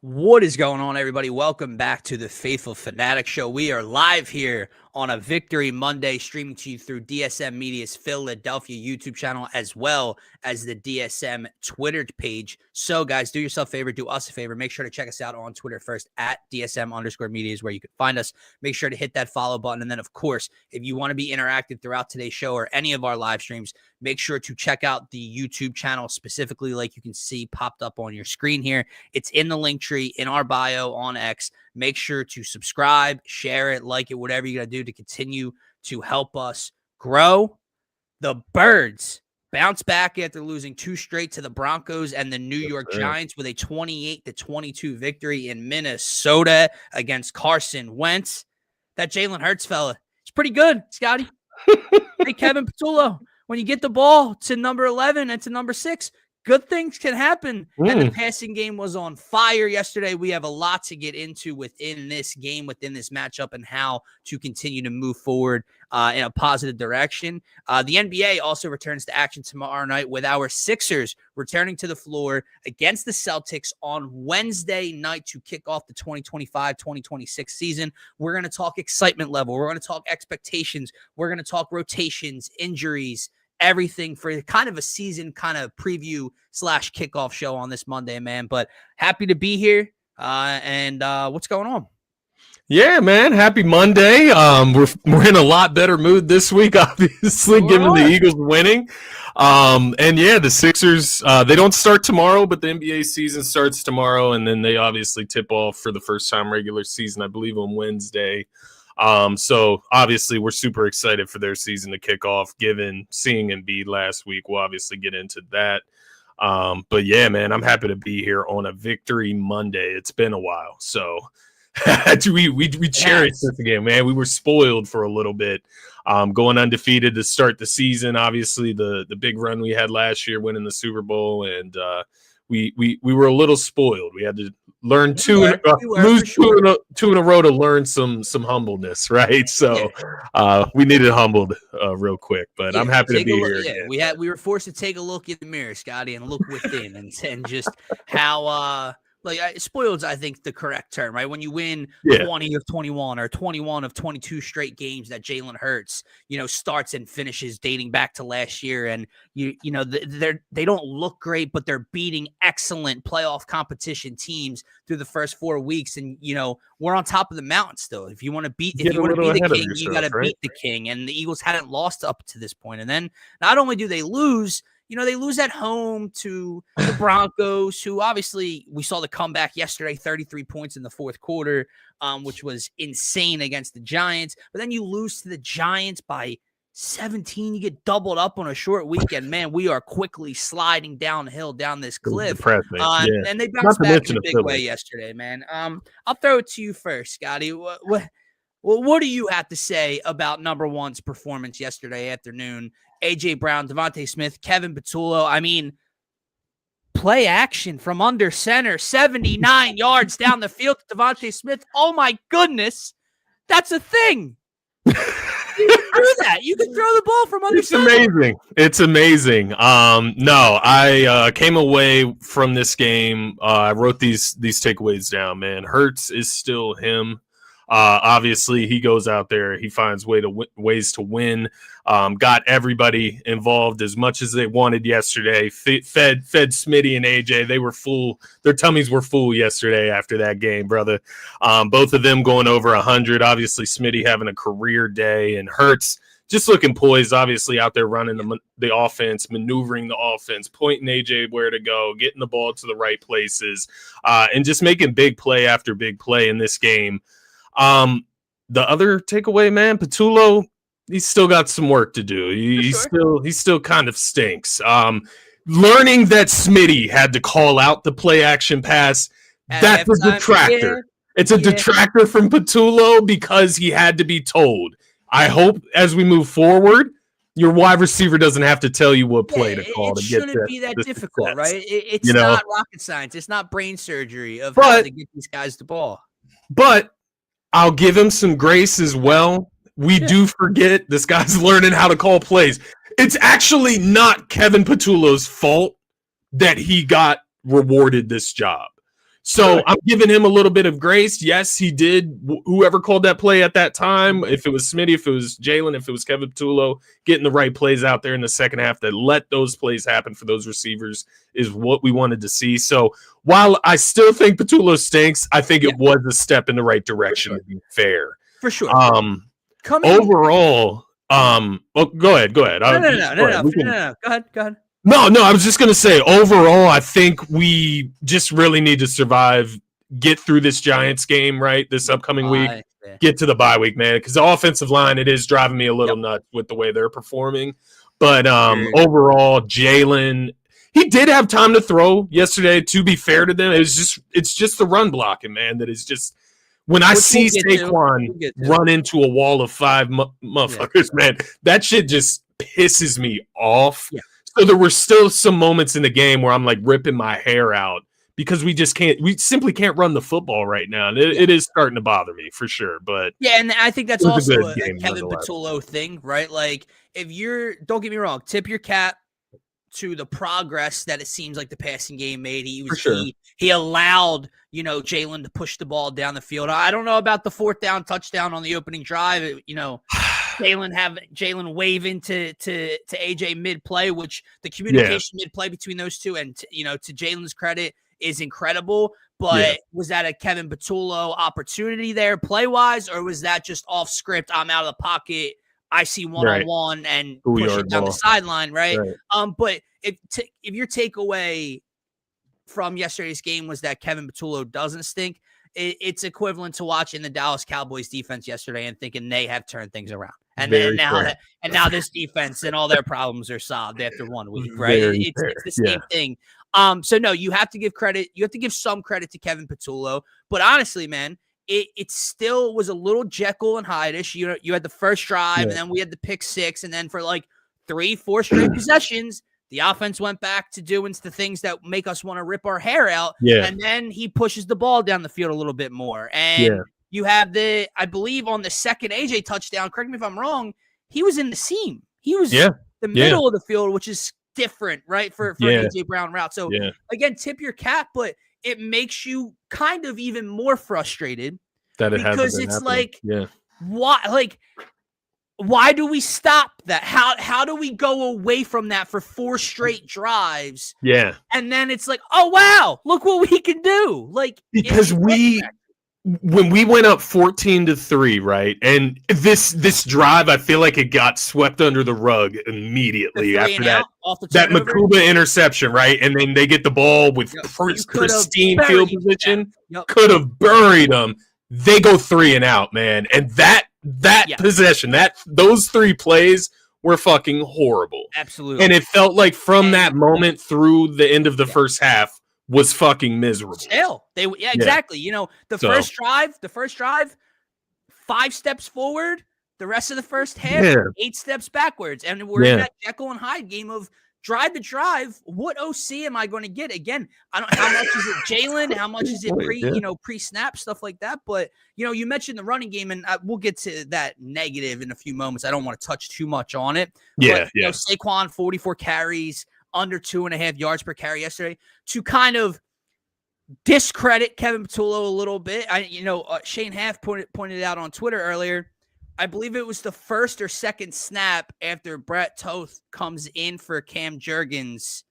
What is going on, everybody? Welcome back to the Phaithful Phanatics Show. We are live here on a Victory Monday, streaming to you through DSM-Media's Philadelphia YouTube channel, as well as the DSM Twitter page. So, guys, do yourself a favor, do us a favor. Make sure to check us out on Twitter first, at DSM_media is where you can find us. Make sure to hit that follow button. And then, of course, if you want to be interactive throughout today's show or any of our live streams, make sure to check out the YouTube channel specifically, like you can see popped up on your screen here. It's in the link tree in our bio on X. Make sure to subscribe, share it, like it, whatever you got to do to continue to help us grow. The Birds bounce back after losing 2 straight to the Broncos and the New York Giants with a 28-22 victory in Minnesota against Carson Wentz. That Jalen Hurts fella, it's pretty good, Scotty. Hey, Kevin Patullo, when you get the ball to number 11 and to number 6, good things can happen. And the passing game was on fire yesterday. We have a lot to get into within this game, within this matchup, and how to continue to move forward in a positive direction. The NBA also returns to action tomorrow night with our Sixers returning to the floor against the Celtics on Wednesday night to kick off the 2025-2026 season. We're going to talk excitement level. We're going to talk expectations. We're going to talk rotations, injuries, everything for kind of a season kind of preview / kickoff show on this Monday, man. But happy to be here. And what's going on? Yeah, man. Happy Monday. We're in a lot better mood this week, obviously, given the Eagles winning. And yeah, the Sixers, they don't start tomorrow, but the NBA season starts tomorrow. And then they obviously tip off for the first time regular season, I believe, on Wednesday. So obviously we're super excited for their season to kick off, given seeing Embiid last week. We'll obviously get into that. But yeah, man, I'm happy to be here on a Victory Monday. It's been a while. So we cherished this game, man. We were spoiled for a little bit. Going undefeated to start the season, obviously the big run we had last year, winning the Super Bowl, and we were a little spoiled. We had to learn two in a row to learn some humbleness, right? So we needed humbled real quick, but I'm happy to be here. Yeah, we were forced to take a look in the mirror, Scotty, and look within and just how spoiled's, I think, the correct term, right? When you win 20 of 21 or 21 of 22 straight games that Jalen Hurts, starts and finishes dating back to last year, and they don't look great, but they're beating excellent playoff competition teams through the first 4 weeks, and we're on top of the mountain still. If you want to be the king, you got to beat the king, and the Eagles hadn't lost up to this point. And then not only do they lose, they lose at home to the Broncos, who obviously we saw the comeback yesterday, 33 points in the fourth quarter, which was insane against the Giants. But then you lose to the Giants by 17. You get doubled up on a short weekend. Man, we are quickly sliding downhill down this cliff. And they bounced back in a big way yesterday, man. I'll throw it to you first, Scotty. What do you have to say about number one's performance yesterday afternoon? A.J. Brown, Devontae Smith, Kevin Patullo. I mean, play action from under center, 79 yards down the field to Devontae Smith. Oh, my goodness. That's a thing. You can do that. You can throw the ball from under center. It's amazing. No, I came away from this game. I wrote these takeaways down, man. Hurts is still him. Obviously, he goes out there. He finds ways to win. Got everybody involved as much as they wanted yesterday. Fed Smitty and AJ. They were full. Their tummies were full yesterday after that game, brother. Both of them going over 100. Obviously, Smitty having a career day, and Hurts just looking poised. Obviously, out there running the offense, maneuvering the offense, pointing AJ where to go, getting the ball to the right places, and just making big play after big play in this game. The other takeaway, man, Patullo, he's still got some work to do. He still kind of stinks. Learning that Smitty had to call out the play action pass, that's a detractor. It's a detractor from Patullo because he had to be told. I hope as we move forward, your wide receiver doesn't have to tell you what play to call to get that. It shouldn't be that difficult, right? It's not rocket science. It's not brain surgery of how to get these guys the ball. But I'll give him some grace as well. We do forget this guy's learning how to call plays. It's actually not Kevin Patullo's fault that he got rewarded this job. So I'm giving him a little bit of grace. Yes, he did. Whoever called that play at that time, if it was Smitty, if it was Jalen, if it was Kevin Patullo, getting the right plays out there in the second half that let those plays happen for those receivers is what we wanted to see. So while I still think Patullo stinks, I think it was a step in the right direction, to be fair. For sure. Overall, well, go ahead. No. Go ahead. No, I was just going to say, overall, I think we just really need to survive, get through this Giants game, right, this upcoming week, get to the bye week, man, because the offensive line, it is driving me a little nuts with the way they're performing. But overall, Jalen, he did have time to throw yesterday, to be fair to them. It's just the run blocking, man, that is just – when I see Saquon run into a wall of five motherfuckers, man, that shit just pisses me off. Yeah. So there were still some moments in the game where I'm like ripping my hair out because we simply can't run the football right now. It is starting to bother me for sure. But and I think that's also a Kevin Patullo thing, right? Like don't get me wrong, tip your cap to the progress that it seems like the passing game made. He allowed, Jalen to push the ball down the field. I don't know about the 4th down touchdown on the opening drive. Jalen wave into AJ mid play, which the communication mid play between those two, and to Jalen's credit, is incredible. But was that a Kevin Patullo opportunity there play wise, or was that just off script? I'm out of the pocket, I see one-on-one and push it down the sideline, right? But if your takeaway from yesterday's game was that Kevin Patullo doesn't stink, it's equivalent to watching the Dallas Cowboys defense yesterday and thinking they have turned things around. And now this defense and all their problems are solved after 1 week, right? It's the same thing. So no, you have to give credit. You have to give some credit to Kevin Patullo. But honestly, man, it still was a little Jekyll and Hyde-ish. You had the first drive, and then we had the pick 6, and then for like 3-4 straight possessions, the offense went back to doing the things that make us want to rip our hair out. And then he pushes the ball down the field a little bit more. And you have I believe on the second AJ touchdown, correct me if I'm wrong, he was in the seam. He was the middle of the field, which is different, right, for AJ Brown route. So again, tip your cap, but it makes you kind of even more frustrated that because it's happening. Why do we stop that? How do we go away from that for 4 straight drives? And then it's like, oh wow, look what we can do. Because when we went up 14-3, right? And this drive, I feel like it got swept under the rug immediately after that Makuba interception, right? And then they get the ball with pristine field position. Could have buried them. They go 3 and out, man. And that possession, those 3 plays were fucking horrible. Absolutely. And it felt like from that moment through the end of the first half was fucking miserable. Hell, exactly. First drive, 5 steps forward. The rest of the first half, 8 steps backwards. And we're in that Jekyll and Hyde game of drive to drive. What OC am I going to get? Again, how much is it Jalen? How much is it pre-snap, stuff like that? But, you mentioned the running game, and we'll get to that negative in a few moments. I don't want to touch too much on it. But, Saquon, 44 carries, under 2.5 yards per carry yesterday, to kind of discredit Kevin Patullo a little bit. Shane Half pointed out on Twitter earlier, I believe it was the first or second snap after Brett Toth comes in for Cam Jurgens.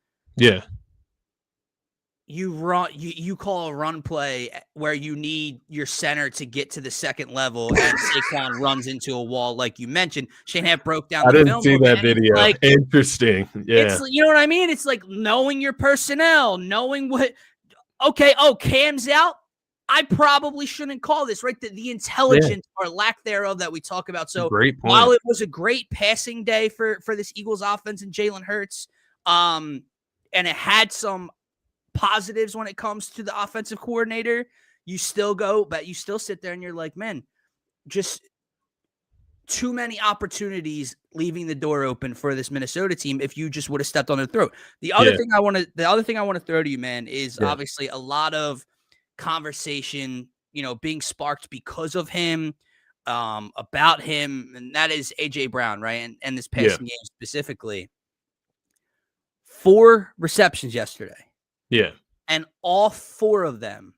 You call a run play where you need your center to get to the second level, and Saquon runs into a wall, like you mentioned. Shane Half broke down. I didn't see that video. Interesting. It's, you know what I mean? It's like knowing your personnel, knowing what. Okay, Cam's out. I probably shouldn't call this, right? The intelligence or lack thereof that we talk about. So while it was a great passing day for this Eagles offense and Jalen Hurts, and it had some positives when it comes to the offensive coordinator, you still sit there and you're like, man, just too many opportunities leaving the door open for this Minnesota team if you just would have stepped on their throat. The other thing I want to throw to you, man, is obviously a lot of conversation, being sparked because of him, about him, and that is AJ Brown, right? And this passing game specifically. 4 receptions yesterday. Yeah. And all 4 of them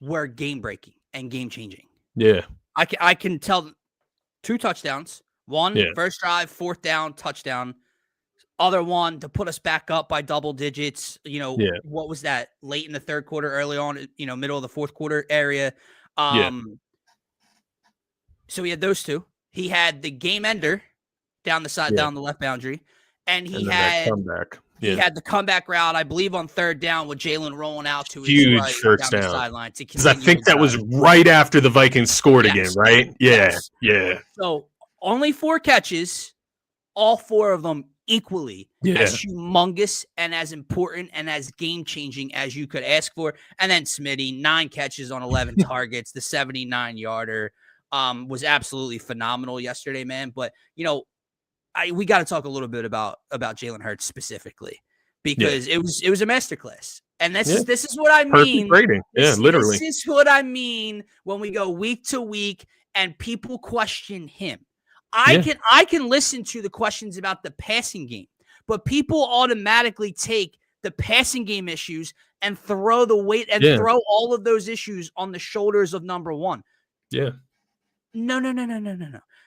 were game breaking and game changing. Yeah. I can tell 2 touchdowns, one first drive, 4th down, touchdown. Other one to put us back up by double digits. What was that? Late in the 3rd quarter, early on, middle of the 4th quarter area. So he had those 2. He had the game ender down the side, down the left boundary, and he had comeback. He had the comeback route, I believe, on 3rd down with Jalen rolling out to his huge right first down down. the sideline. Because I think that was right after the Vikings scored again, right? Yeah, yeah. So only 4 catches, all 4 of them equally as humongous and as important and as game-changing as you could ask for. And then Smitty, 9 catches on 11 targets, the 79-yarder was absolutely phenomenal yesterday, man. But, we got to talk a little bit about Jalen Hurts specifically because it was a masterclass. And this is what I mean. Perfect rating. Literally. This is what I mean when we go week to week and people question him. I can listen to the questions about the passing game, but people automatically take the passing game issues and throw the weight and throw all of those issues on the shoulders of number 1. Yeah. No.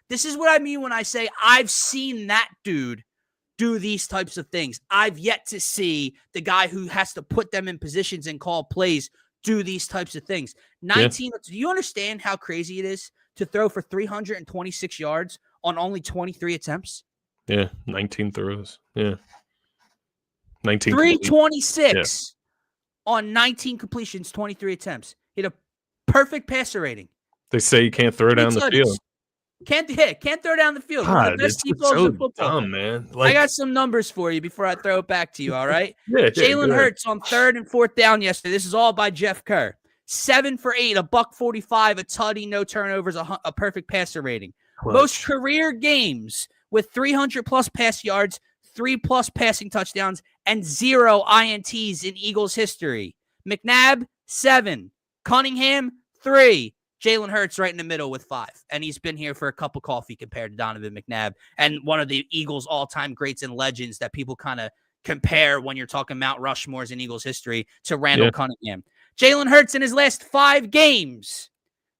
This is what I mean when I say I've seen that dude do these types of things. I've yet to see the guy who has to put them in positions and call plays do these types of things. 19. Do you understand how crazy it is to throw for 326 yards on only 23 attempts? Yeah, 19 throws. Yeah. 19 326 on 19 completions, 23 attempts. He had a perfect passer rating. They say you can't throw down the field. Can't throw down the field. God, it's so dumb, man. I got some numbers for you before I throw it back to you, all right? Yeah, Jalen Hurts on 3rd and 4th down yesterday. This is all by Jeff Kerr. 7 for 8, $145, a tutty, no turnovers, a perfect passer rating. Clutch. Most career games with 300-plus pass yards, 3+ passing touchdowns, and 0 INTs in Eagles history. McNabb, 7. Cunningham, 3. Jalen Hurts right in the middle with 5. And he's been here for a cup of coffee compared to Donovan McNabb and one of the Eagles all-time greats and legends that people kind of compare when you're talking Mount Rushmore's in Eagles history to Randall Cunningham. Jalen Hurts in his last 5 games,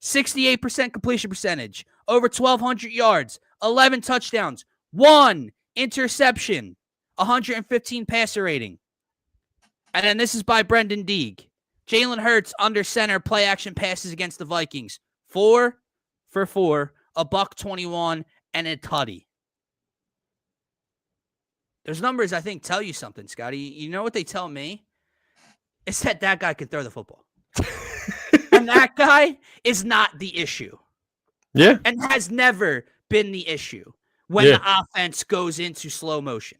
68% completion percentage, over 1,200 yards, 11 touchdowns, 1 interception, 115 passer rating. And then this is by Brendan Deeg. Jalen Hurts under center play action passes against the Vikings. 4 for 4, $121, and a tutty. Those numbers, I think, tell you something, Scotty. You know what they tell me? It's that guy could throw the football. And that guy is not the issue. Yeah. And has never been the issue when the offense goes into slow motion.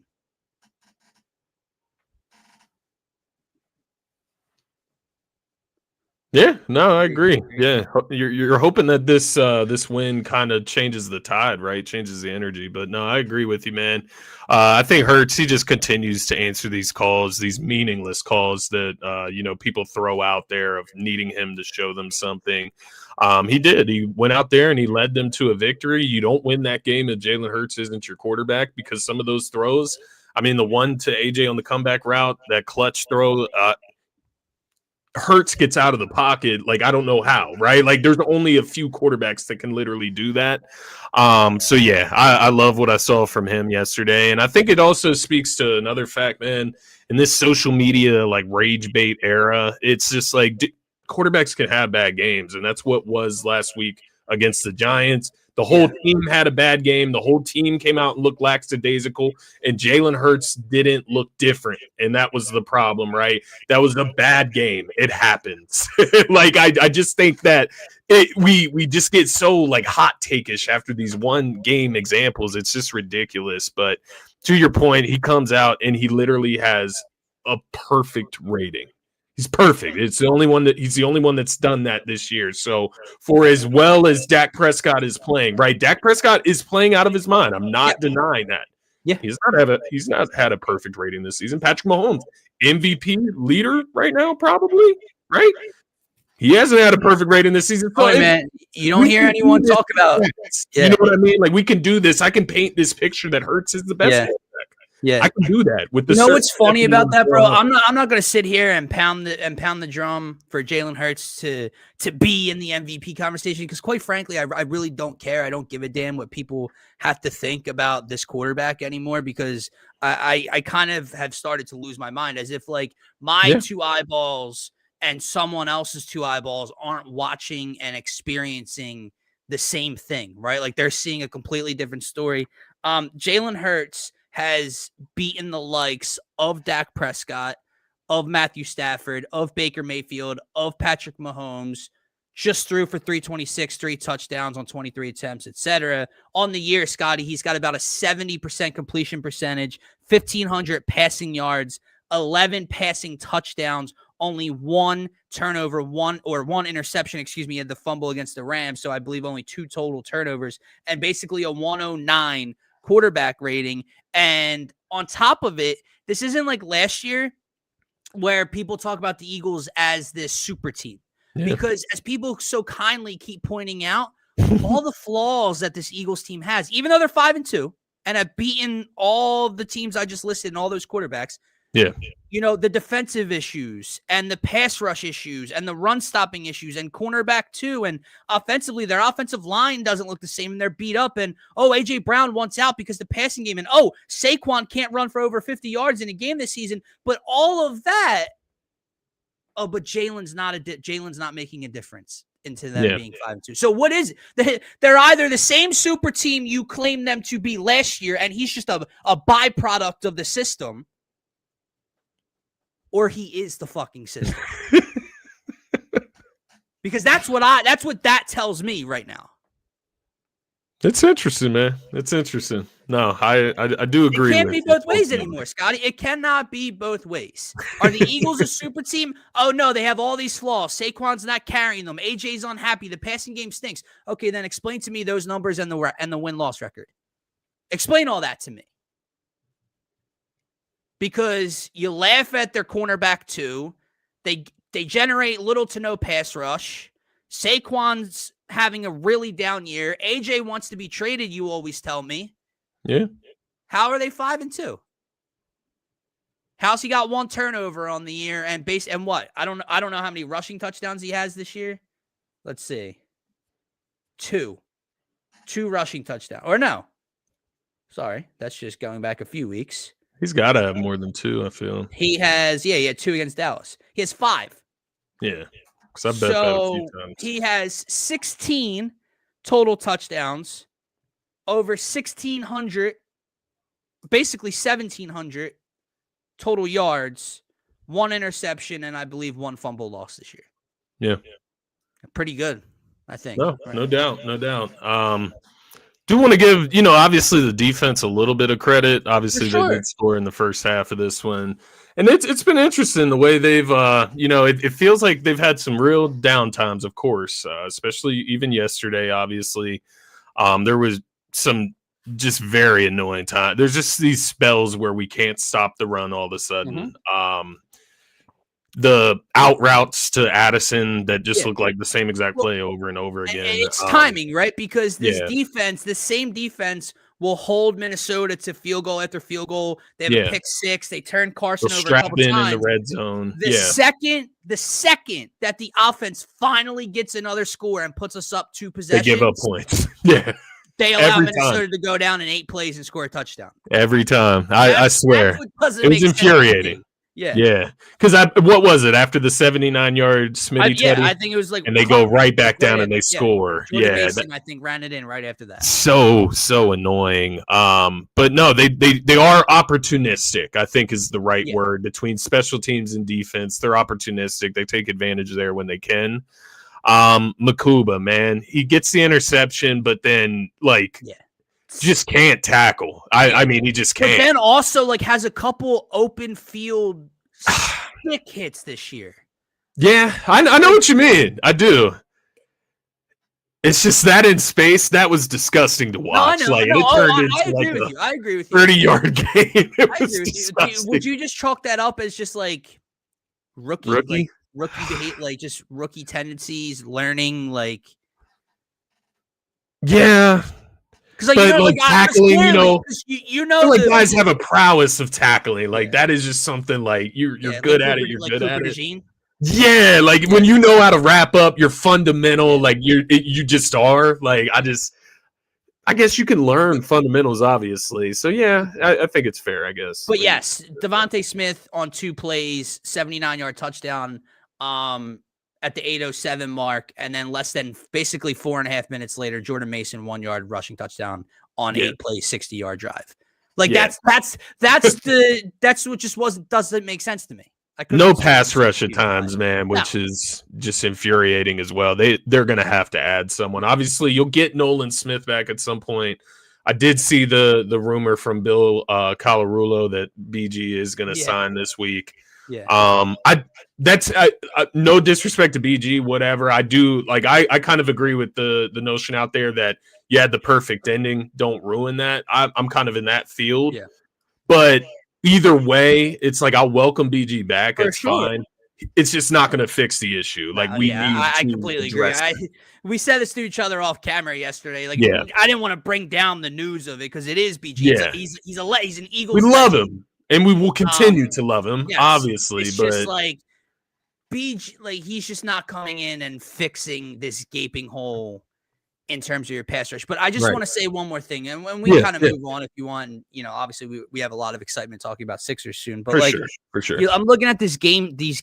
Yeah, no, I agree. Yeah, you're hoping that this win kind of changes the tide, right? Changes the energy. But no, I agree with you, man. I think Hurts, he just continues to answer these calls, these meaningless calls that people throw out there of needing him to show them something. He did. He went out there and he led them to a victory. You don't win that game if Jalen Hurts isn't your quarterback, because some of those throws, I mean, the one to AJ on the comeback route, that clutch throw, Hurts gets out of the pocket, like, I don't know how, right? Like, there's only a few quarterbacks that can literally do that. So yeah, I love what I saw from him yesterday. And I think it also speaks to another fact, man, in this social media, like, rage bait era, it's just like quarterbacks can have bad games. And that's what was last week against the Giants. The whole team had a bad game. The whole team came out and looked lackadaisical, and Jalen Hurts didn't look different, and that was the problem, right? That was a bad game. It happens. Like, I just think that we just get so, like, hot take-ish after these one-game examples. It's just ridiculous. But to your point, he comes out, and he literally has a perfect rating. He's perfect. He's the only one that's done that this year. So for as well as Dak Prescott is playing, right? Dak Prescott is playing out of his mind. I'm not denying that. Yeah. He's not had a perfect rating this season. Patrick Mahomes, MVP leader right now, probably, right? He hasn't had a perfect rating this season. So man, you don't hear anyone talk about You know what I mean? Like, we can do this. I can paint this picture that Hurts is the best quarterback. Yeah. I can do that with the. You know what's funny about that, bro? I'm I'm not gonna sit here and pound the drum for Jalen Hurts to be in the MVP conversation because, quite frankly, I really don't care. I don't give a damn what people have to think about this quarterback anymore because I kind of have started to lose my mind as if like my two eyeballs and someone else's two eyeballs aren't watching and experiencing the same thing, right? Like they're seeing a completely different story. Jalen Hurts has beaten the likes of Dak Prescott, of Matthew Stafford, of Baker Mayfield, of Patrick Mahomes, just threw for 326, 3 touchdowns on 23 attempts, etc. On the year, Scotty, he's got about a 70% completion percentage, 1,500 passing yards, 11 passing touchdowns, only one turnover, one interception, he had the fumble against the Rams, so I believe only 2 total turnovers, and basically a 109 quarterback rating. And on top of it, this isn't like last year where people talk about the Eagles as this super team. Because as people so kindly keep pointing out, all the flaws that this Eagles team has, even though they're 5-2 and have beaten all the teams I just listed and all those quarterbacks, you know, the defensive issues and the pass rush issues and the run stopping issues and cornerback too. And offensively, their offensive line doesn't look the same and they're beat up. And, A.J. Brown wants out because the passing game. And, Saquon can't run for over 50 yards in a game this season. But all of that, but Jalen's not making a difference into them being 5-2. So what is it? They're either the same super team you claimed them to be last year, and he's just a byproduct of the system, or he is the fucking system. Because that's what that tells me right now. It's interesting, man. It's interesting. No, I do agree. It can't be both ways anymore, Scotty. It cannot be both ways. Are the Eagles a super team? Oh, no, they have all these flaws. Saquon's not carrying them. AJ's unhappy. The passing game stinks. Okay, then explain to me those numbers and the win-loss record. Explain all that to me. Because you laugh at their cornerback too. They generate little to no pass rush. Saquon's having a really down year. AJ wants to be traded, you always tell me. Yeah. How are they 5-2? How's he got 1 turnover on the year and what? I don't know how many rushing touchdowns he has this year. Let's see. 2 rushing touchdowns. Or no. Sorry, that's just going back a few weeks. He's got to have more than 2, I feel. He had 2 against Dallas. He has 5. Yeah. Because I bet that a few times. He has 16 total touchdowns, over 1,600, basically 1,700 total yards, 1 interception, and I believe 1 fumble loss this year. Yeah. Pretty good, I think. No doubt. Do want to give, obviously the defense a little bit of credit. Obviously, they did score in the first half of this one. And it's been interesting the way they've, it feels like they've had some real downtimes, of course, especially even yesterday, obviously. There was some just very annoying time. There's just these spells where we can't stop the run all of a sudden. Mm-hmm. The out routes to Addison that just look like the same exact play over and over again. And it's timing, right? Because this same defense will hold Minnesota to field goal after field goal. They have a pick 6. They turn Carson over a couple times. In the red zone. The second that the offense finally gets another score and puts us up 2 possessions, they give up points. Yeah. They allow Minnesota to go down in 8 plays and score a touchdown. Every time. I swear. It was infuriating. Yeah. Because what was it? After the 79-yard Smitty tutty? I think it was like... And they go right back down and they score. Mason, I think, ran it in right after that. So annoying. But no, they are opportunistic, I think is the right word. Between special teams and defense, they're opportunistic. They take advantage there when they can. Makuba, man. He gets the interception, but then, just can't tackle. I mean, he just can't. But then also, has a couple open field stick hits this year. Yeah, I know what you mean. I do. It's just that in space, that was disgusting to watch. I agree with you. 30-yard game. It was disgusting. Would you just chalk that up as just rookie behave, just rookie tendencies, learning, Yeah. Because but like tackling, you I feel know like guys have a prowess of tackling. Like that is just something like you're good like at Cooper, it. You're like good Cooper at it. DeJean. Yeah, like when you know how to wrap up, you're fundamental. Like you just are. Like I guess you can learn fundamentals, obviously. So yeah, I think it's fair. I guess. But yes, Devontae Smith on 2 plays, 79-yard touchdown. At the 8:07 mark, and then less than basically 4.5 minutes later, Jordan Mason 1-yard rushing touchdown on 8 plays, 60-yard drive. Like that's what just doesn't make sense to me. No pass rush at times, man, which is just infuriating as well. They're gonna have to add someone. Obviously, you'll get Nolan Smith back at some point. I did see the rumor from Bill Colarulo that BG is gonna sign this week. Yeah. That's no disrespect to BG, whatever. I do like I kind of agree with the notion out there that you had the perfect ending. Don't ruin that. I'm kind of in that field. Yeah. But either way, it's like I'll welcome BG back. That's sure. fine. It's just not going to fix the issue. Like I completely agree. We said this to each other off camera yesterday. Like, I didn't want to bring down the news of it because it is BG. Yeah. He's an Eagles. We love him, and we will continue to love him. Yes, obviously, it's but just like BG, like he's just not coming in and fixing this gaping hole in terms of your pass rush. But I just want to say one more thing, and when we kind of move on, if you want, obviously we have a lot of excitement talking about Sixers soon. But for sure, I'm looking at this game, these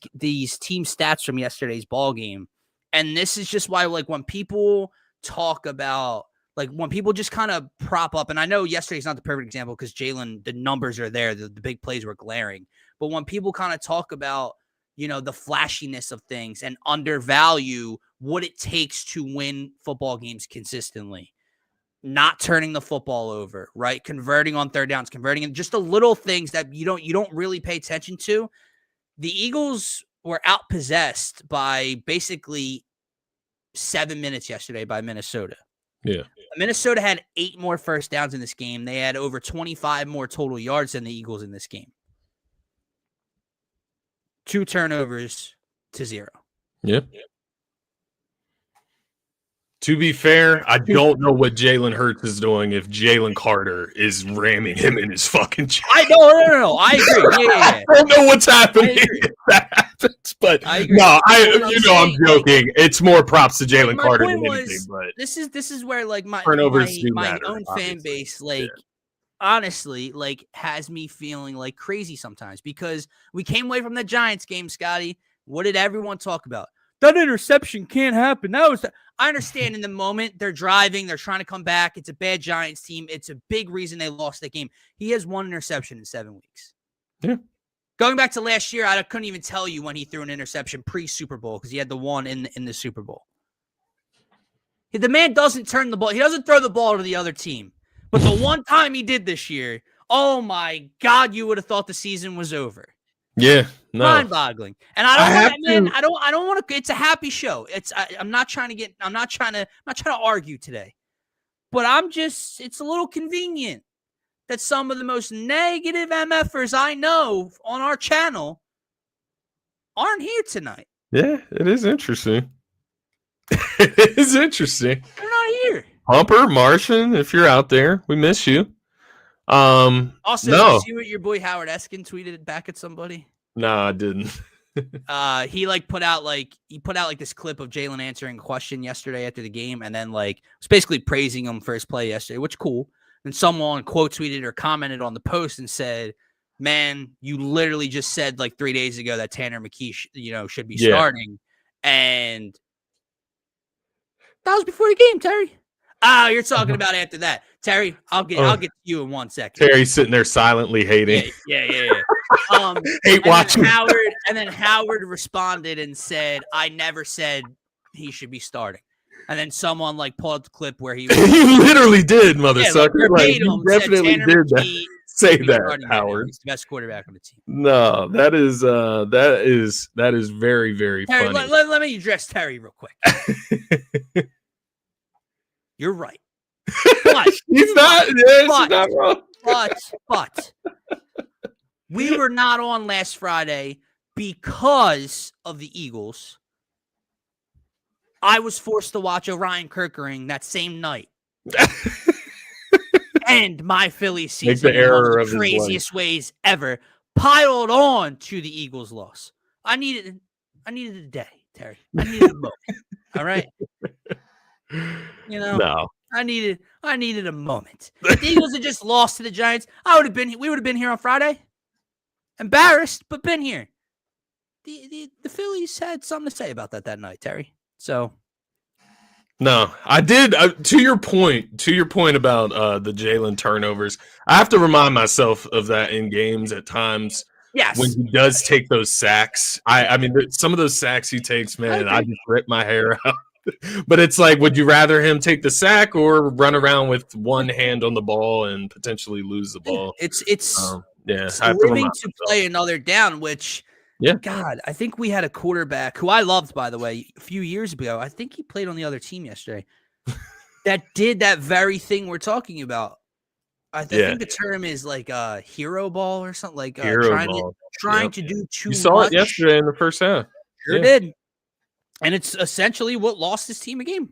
team stats from yesterday's ball game, and this is just why, like, when people talk about, like, when people just kind of prop up, and I know yesterday's not the perfect example because Jalen, the numbers are there, the big plays were glaring, but when people kind of talk about, the flashiness of things and undervalue what it takes to win football games consistently, not turning the football over, right? Converting on third downs, converting in just the little things that you don't really pay attention to. The Eagles were outpossessed by basically 7 minutes yesterday by Minnesota. Yeah. Minnesota had 8 more first downs in this game. They had over 25 more total yards than the Eagles in this game. 2 turnovers to 0. Yep. To be fair, I don't know what Jalen Hurts is doing if Jalen Carter is ramming him in his fucking chest. No. I agree. Yeah. I don't know what's happening if that happens, but no, I'm joking. It's more props to Jalen Carter than anything. But this is where, like, my own fan base, like, honestly, like, has me feeling like crazy sometimes because we came away from the Giants game, Scotty. What did everyone talk about? That interception can't happen. I understand in the moment they're driving, they're trying to come back. It's a bad Giants team. It's a big reason they lost that game. He has 1 interception in 7 weeks. Yeah. Going back to last year, I couldn't even tell you when he threw an interception pre-Super Bowl because he had the one in the Super Bowl. The man doesn't turn the ball. He doesn't throw the ball to the other team. But the one time he did this year, oh my God, you would have thought the season was over. Yeah, no. Mind-boggling. And I don't want to. It's a happy show. I'm not trying to argue today. But it's a little convenient that some of the most negative MFers I know on our channel aren't here tonight. Yeah, it is interesting. It is interesting. They're not here. Humper, Martian, if you're out there, we miss you. Also, did you see what your boy Howard Eskin tweeted back at somebody? No, I didn't. He put out this clip of Jalen answering a question yesterday after the game, and then was basically praising him for his play yesterday, which is cool. And someone quote tweeted or commented on the post and said, "Man, you literally just said 3 days ago that Tanner McKee should be starting," and that was before the game, Terry. You're talking about after that, Terry. I'll get to you in 1 second. Terry's sitting there silently hating. Yeah. Hate watching. And then Howard responded and said, "I never said he should be starting." And then someone pulled up the clip where he literally did, mother sucker. You definitely did that. Say that, Howard. He's the best quarterback on the team. No, that is very, very Terry, funny. Let me address Terry real quick. You're right. But he's not. She's not wrong. But we were not on last Friday because of the Eagles. I was forced to watch Orion Kirkering that same night. end my Phillies Make season the in one of error the of his life. craziest ways ever. Piled on to the Eagles' loss. I needed a day, Terry. I needed a moment. All right. You know, No. I needed a moment. If the Eagles had just lost to the Giants, we would have been here on Friday. Embarrassed, but been here. The Phillies had something to say about that night, Terry. So no, I did. To your point about the Jalen turnovers, I have to remind myself of that in games at times. yes, When he does take those sacks, I mean, some of those sacks he takes, man, I just rip my hair out. But it's like, would you rather him take the sack or run around with one hand on the ball and potentially lose the ball? It's living to play another down, which, God, I think we had a quarterback who I loved, by the way, a few years ago. I think he played on the other team yesterday that did that very thing we're talking about. I think the term is like hero ball or something, like trying to do too much. You saw it yesterday in the first half. Sure did. And it's essentially what lost this team a game.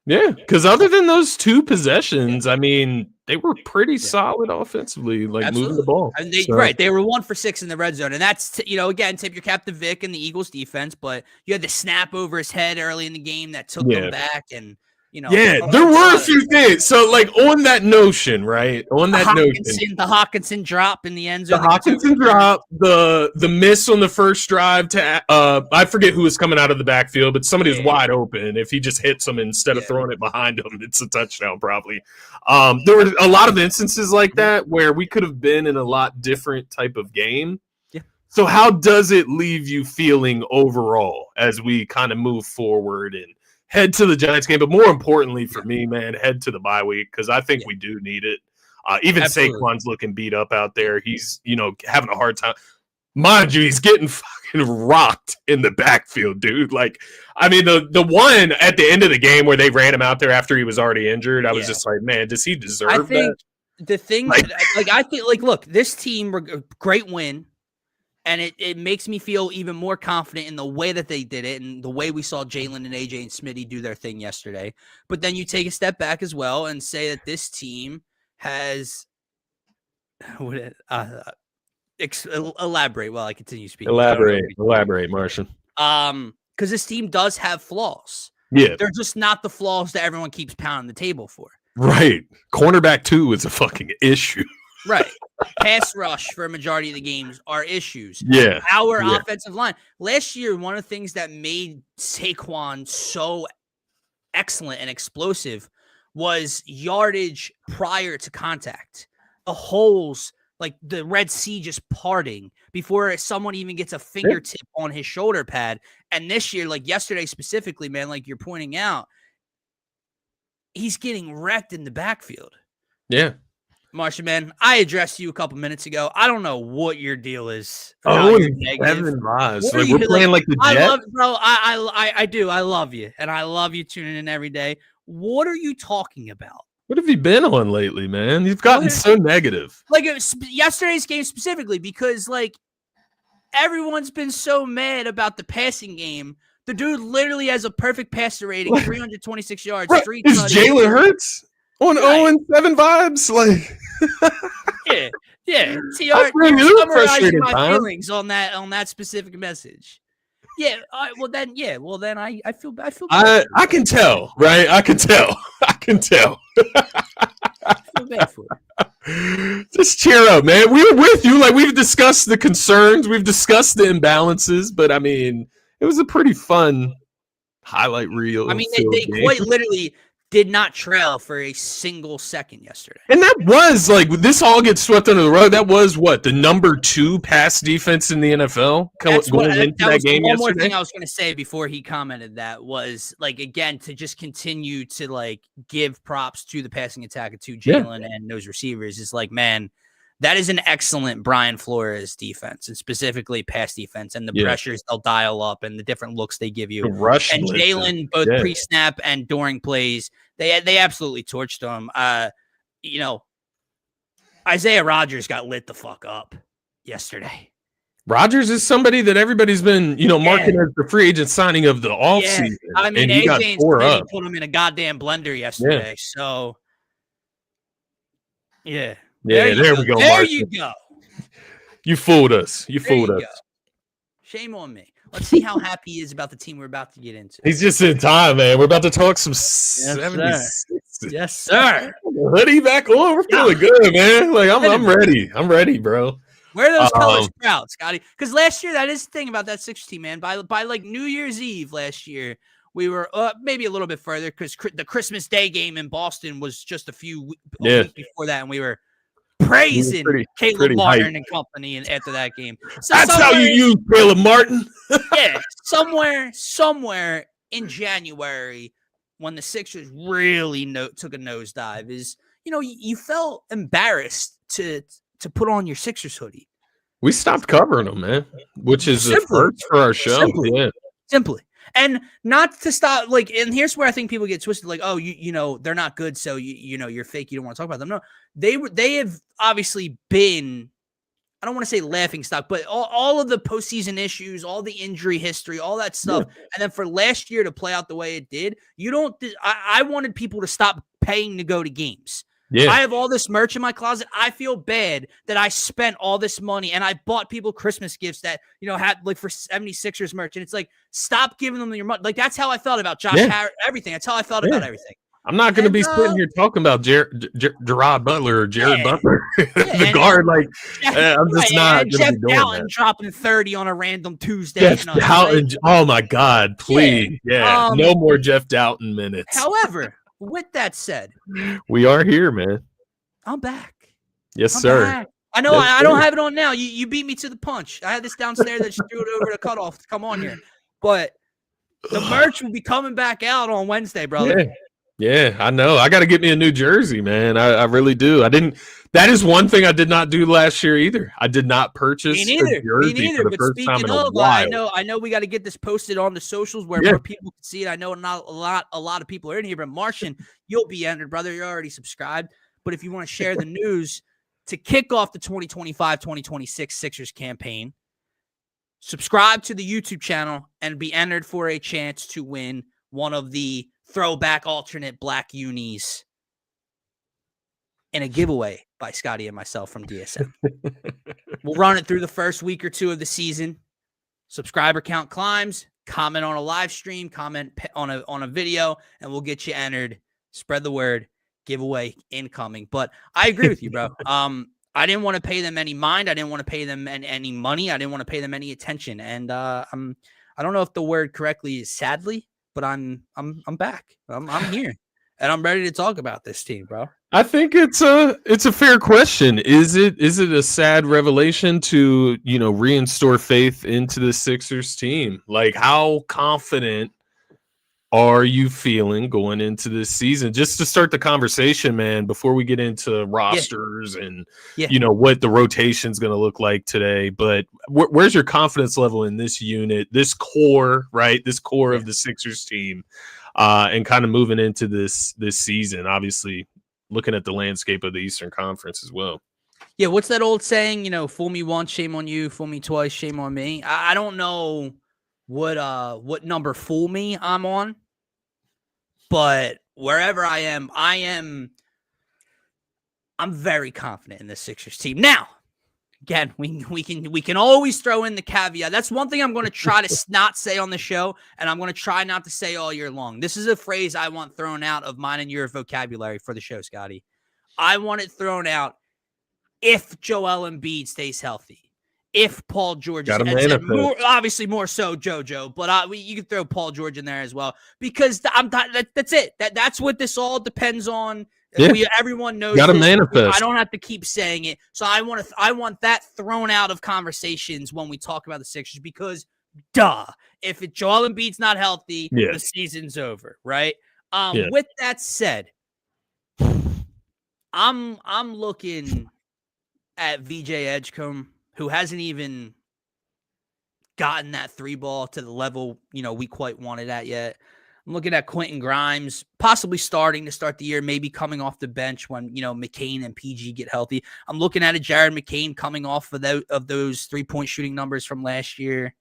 Yeah, because other than those two possessions, I mean, they were pretty solid offensively, like moving the ball. And they were 1 for 6 in the red zone, and that's again, tip your cap to Vic and the Eagles defense. But you had the snap over his head early in the game that took them back, and there were a few things. So, like on that notion, right? On that notion, the Hawkinson drop in the end zone, the Hawkinson drop, the miss on the first drive to I forget who was coming out of the backfield, but somebody was wide open. If he just hits him instead of throwing it behind him, it's a touchdown probably. There were a lot of instances like that where we could have been in a lot different type of game. Yeah. So how does it leave you feeling overall as we kind of move forward and head to the Giants game, but more importantly for me, man, head to the bye week, because I think we do need it. Even Saquon's looking beat up out there. He's, having a hard time. Mind you, he's getting fucking rocked in the backfield, dude. Like, I mean, the one at the end of the game where they ran him out there after he was already injured, I was just like, man, does he deserve that? The thing, I think, look, this team, great win. And it makes me feel even more confident in the way that they did it and the way we saw Jalen and AJ and Smitty do their thing yesterday. But then you take a step back as well and say that this team has elaborate while I continue speaking. Elaborate, Martian. Because this team does have flaws. Yeah. They're just not the flaws that everyone keeps pounding the table for. Right. Cornerback 2 is a fucking issue. Right. Pass rush for a majority of the games are issues. Yeah. Our offensive line. Last year, one of the things that made Saquon so excellent and explosive was yardage prior to contact. The holes, like the Red Sea just parting before someone even gets a fingertip on his shoulder pad. And this year, like yesterday specifically, man, like you're pointing out, he's getting wrecked in the backfield. Yeah. Martian, man, I addressed you a couple minutes ago. I don't know what your deal is. Oh, 7 lives. Like we're playing like the Jets. I love, bro. I do. I love you, and I love you tuning in every day. What are you talking about? What have you been on lately, man? You've gotten so negative. Like yesterday's game specifically, because like everyone's been so mad about the passing game. The dude literally has a perfect passer rating, 326 yards. Right. Is Jalen Hurts on 0-7 vibes? Like, yeah. See, summarizing my feelings on that specific message. Yeah. Well, then I feel bad. I can tell, right? I can tell. I feel bad for it. Just cheer up, man. We were with you. Like, we've discussed the concerns, we've discussed the imbalances, but I mean, it was a pretty fun highlight reel. I mean, they quite literally did not trail for a single second yesterday. And that was like, this all gets swept under the rug. That was the number 2 pass defense in the NFL going into that game yesterday. One more thing I was going to say before he commented that was, like, again, to just continue to, like, give props to the passing attack to Jalen and those receivers is like, man, that is an excellent Brian Flores defense, and specifically pass defense, and the pressures they'll dial up and the different looks they give you. The rush and Jalen, both pre-snap and during plays, they absolutely torched them. Isaiah Rodgers got lit the fuck up yesterday. Rodgers is somebody that everybody's been, marking as the free agent signing of the offseason. I mean, AJ put him in a goddamn blender yesterday. So Yeah. Yeah, there we go, There Mark. you go. You fooled us. You There fooled you us. go. Shame on me. Let's see how happy he is about the team we're about to get into. He's just in time, man. We're about to talk some Yes, 76. sir. Yes, sir. Hoodie back on. We're feeling good, man. Like I'm ready. I'm ready, bro. Where are those colors proud, Scotty? Because last year, that is the thing about that Sixers team, man. By like New Year's Eve last year, we were maybe a little bit further because the Christmas Day game in Boston was just a week before that, and we were praising Caleb Martin hype and company and after that game. So that's how you use Caleb Martin. Yeah, somewhere in January when the Sixers really took a nosedive is, you felt embarrassed to put on your Sixers hoodie. We stopped covering them, man, which is a first for our show. Simply. And not to stop, and here's where I think people get twisted, they're not good, so you're fake, you don't want to talk about them. No, they have obviously been, I don't want to say laughing stock, but all of the postseason issues, all the injury history, all that stuff. Yeah. And then for last year to play out the way it did, I wanted people to stop paying to go to games. Yeah. I have all this merch in my closet. I feel bad that I spent all this money and I bought people Christmas gifts that, had for 76ers merch. And it's stop giving them your money. That's how I felt about Josh Harris, everything. That's how I felt about everything. I'm not going to be sitting here talking about Gerard Butler or Jared Butler, the guard. I'm just not going to be doing Dalton that. Dropping 30 on a random Tuesday night. Dalton, oh my God, please. Yeah. No more Jeff Dalton minutes. However, with that said, we are here, man. I'm back. Yes, sir. Back. I know I don't have it on now. You beat me to the punch. I had this downstairs that threw it over the cutoff to come on here. But the merch will be coming back out on Wednesday, brother. Yeah, I know. I got to get me a new jersey, man. I really do. That is one thing I did not do last year either. I did not purchase a jersey for the first time in a while. I know we got to get this posted on the socials where more people can see it. I know not a lot of people are in here, but Martian, you'll be entered, brother. You're already subscribed. But if you want to share the news to kick off the 2025-2026 Sixers campaign, subscribe to the YouTube channel and be entered for a chance to win one of the throwback alternate black unis in a giveaway by Scotty and myself from DSM. We'll run it through the first week or two of the season. Subscriber count climbs, comment on a live stream, comment on a video, and we'll get you entered. Spread the word. Giveaway incoming. But I agree with you, bro. I didn't want to pay them any mind. I didn't want to pay them any money. I didn't want to pay them any attention. And I don't know if the word correctly is sadly, but I'm back. I'm here, and I'm ready to talk about this team, bro. I think it's a fair question. Is it a sad revelation to reinstore faith into the Sixers team? How confident are you feeling going into this season? Just to start the conversation, man, before we get into rosters and what the rotation is going to look like today. But where's your confidence level in this unit, this core, right? This core of the Sixers team, and kind of moving into this season, obviously looking at the landscape of the Eastern Conference as well. Yeah, what's that old saying? Fool me once, shame on you. Fool me twice, shame on me. I don't know what number fool me I'm on. But wherever I'm very confident in the Sixers team. Now, again, we can always throw in the caveat. That's one thing I'm going to try to not say on the show, and I'm going to try not to say all year long. This is a phrase I want thrown out of mine and your vocabulary for the show, Scotty. I want it thrown out if Joel Embiid stays healthy. If Paul George is obviously more so JoJo, but you can throw Paul George in there as well because that's it. That's what this all depends on. Yeah. Everyone knows. Got to manifest. I don't have to keep saying it, so I want that thrown out of conversations when we talk about the Sixers because, if Joel Embiid's not healthy, the season's over, right? With that said, I'm looking at VJ Edgecombe, who hasn't even gotten that three ball to the level, we quite wanted at yet. I'm looking at Quentin Grimes, possibly starting to start the year, maybe coming off the bench when, McCain and PG get healthy. I'm looking at a Jared McCain coming off of those 3-point shooting numbers from last year.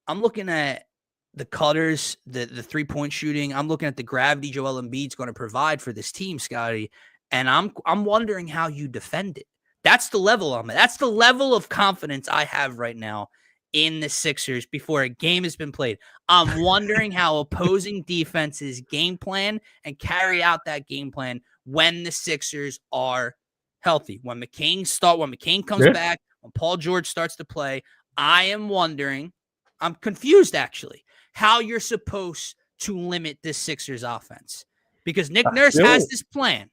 I'm looking at the cutters, the 3-point shooting. I'm looking at the gravity Joel Embiid's going to provide for this team, Scotty. And I'm wondering how you defend it. That's the level I'm at. That's the level of confidence I have right now in the Sixers before a game has been played. I'm wondering how opposing defenses game plan and carry out that game plan when the Sixers are healthy. When McCain comes back, when Paul George starts to play, I am wondering, I'm confused actually, how you're supposed to limit this Sixers offense. Because Nick Nurse has this plan.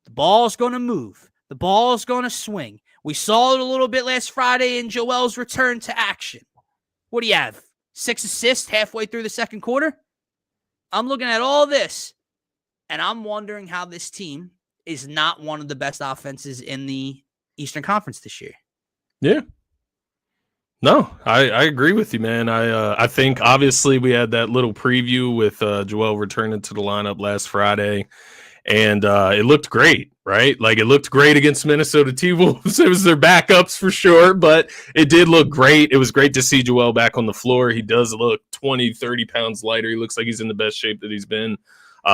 The ball's going to move. The ball's going to swing. We saw it a little bit last Friday in Joel's return to action. What do you have? 6 assists halfway through the second quarter? I'm looking at all this, and I'm wondering how this team is not one of the best offenses in the Eastern Conference this year. Yeah. No, I agree with you, man. I think obviously we had that little preview with Joel returning to the lineup last Friday, and it looked great, right? Like it looked great against Minnesota T-Wolves. It was their backups for sure, but it did look great. It was great to see Joel back on the floor. He does look 20, 30 pounds lighter. He looks like he's in the best shape that he's been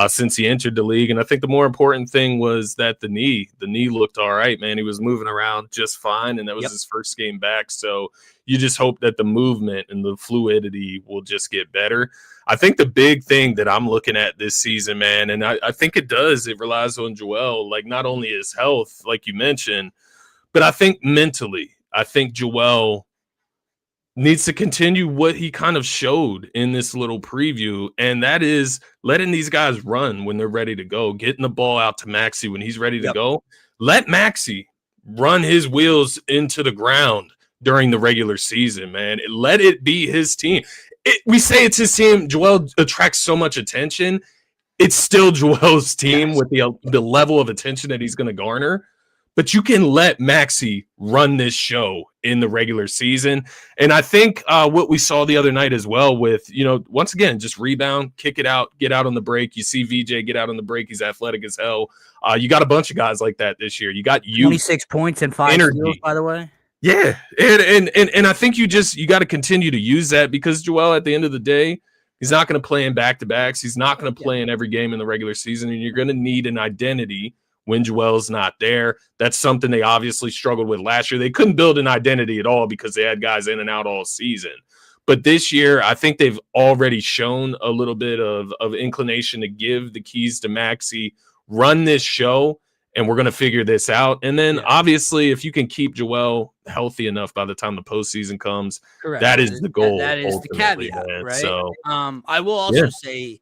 since he entered the league. And I think the more important thing was that the knee looked all right, man. He was moving around just fine, and that was his first game back. So you just hope that the movement and the fluidity will just get better. I think the big thing that I'm looking at this season, man, and I think it relies on Joel, like not only his health, like you mentioned, but I think mentally, I think Joel needs to continue what he kind of showed in this little preview, and that is letting these guys run when they're ready to go, getting the ball out to Maxey when he's ready to go. Let Maxey run his wheels into the ground during the regular season, man. Let it be his team. We say it's his team. Joel attracts so much attention. It's still Joel's team with the level of attention that he's going to garner. But you can let Maxey run this show in the regular season. And I think what we saw the other night as well with, once again, just rebound, kick it out, get out on the break. You see VJ get out on the break. He's athletic as hell. You got a bunch of guys like that this year. You got 26 points and 5 steals, by the way. Yeah. And I think you got to continue to use that because Joel, at the end of the day, he's not going to play in back-to-backs. He's not going to play in every game in the regular season. And you're going to need an identity when Joel's not there. That's something they obviously struggled with last year. They couldn't build an identity at all because they had guys in and out all season. But this year, I think they've already shown a little bit of inclination to give the keys to Maxey, run this show, and we're going to figure this out. And then, obviously, if you can keep Joel healthy enough by the time the postseason comes, that is the goal. That is the caveat, man. right? So, I will also say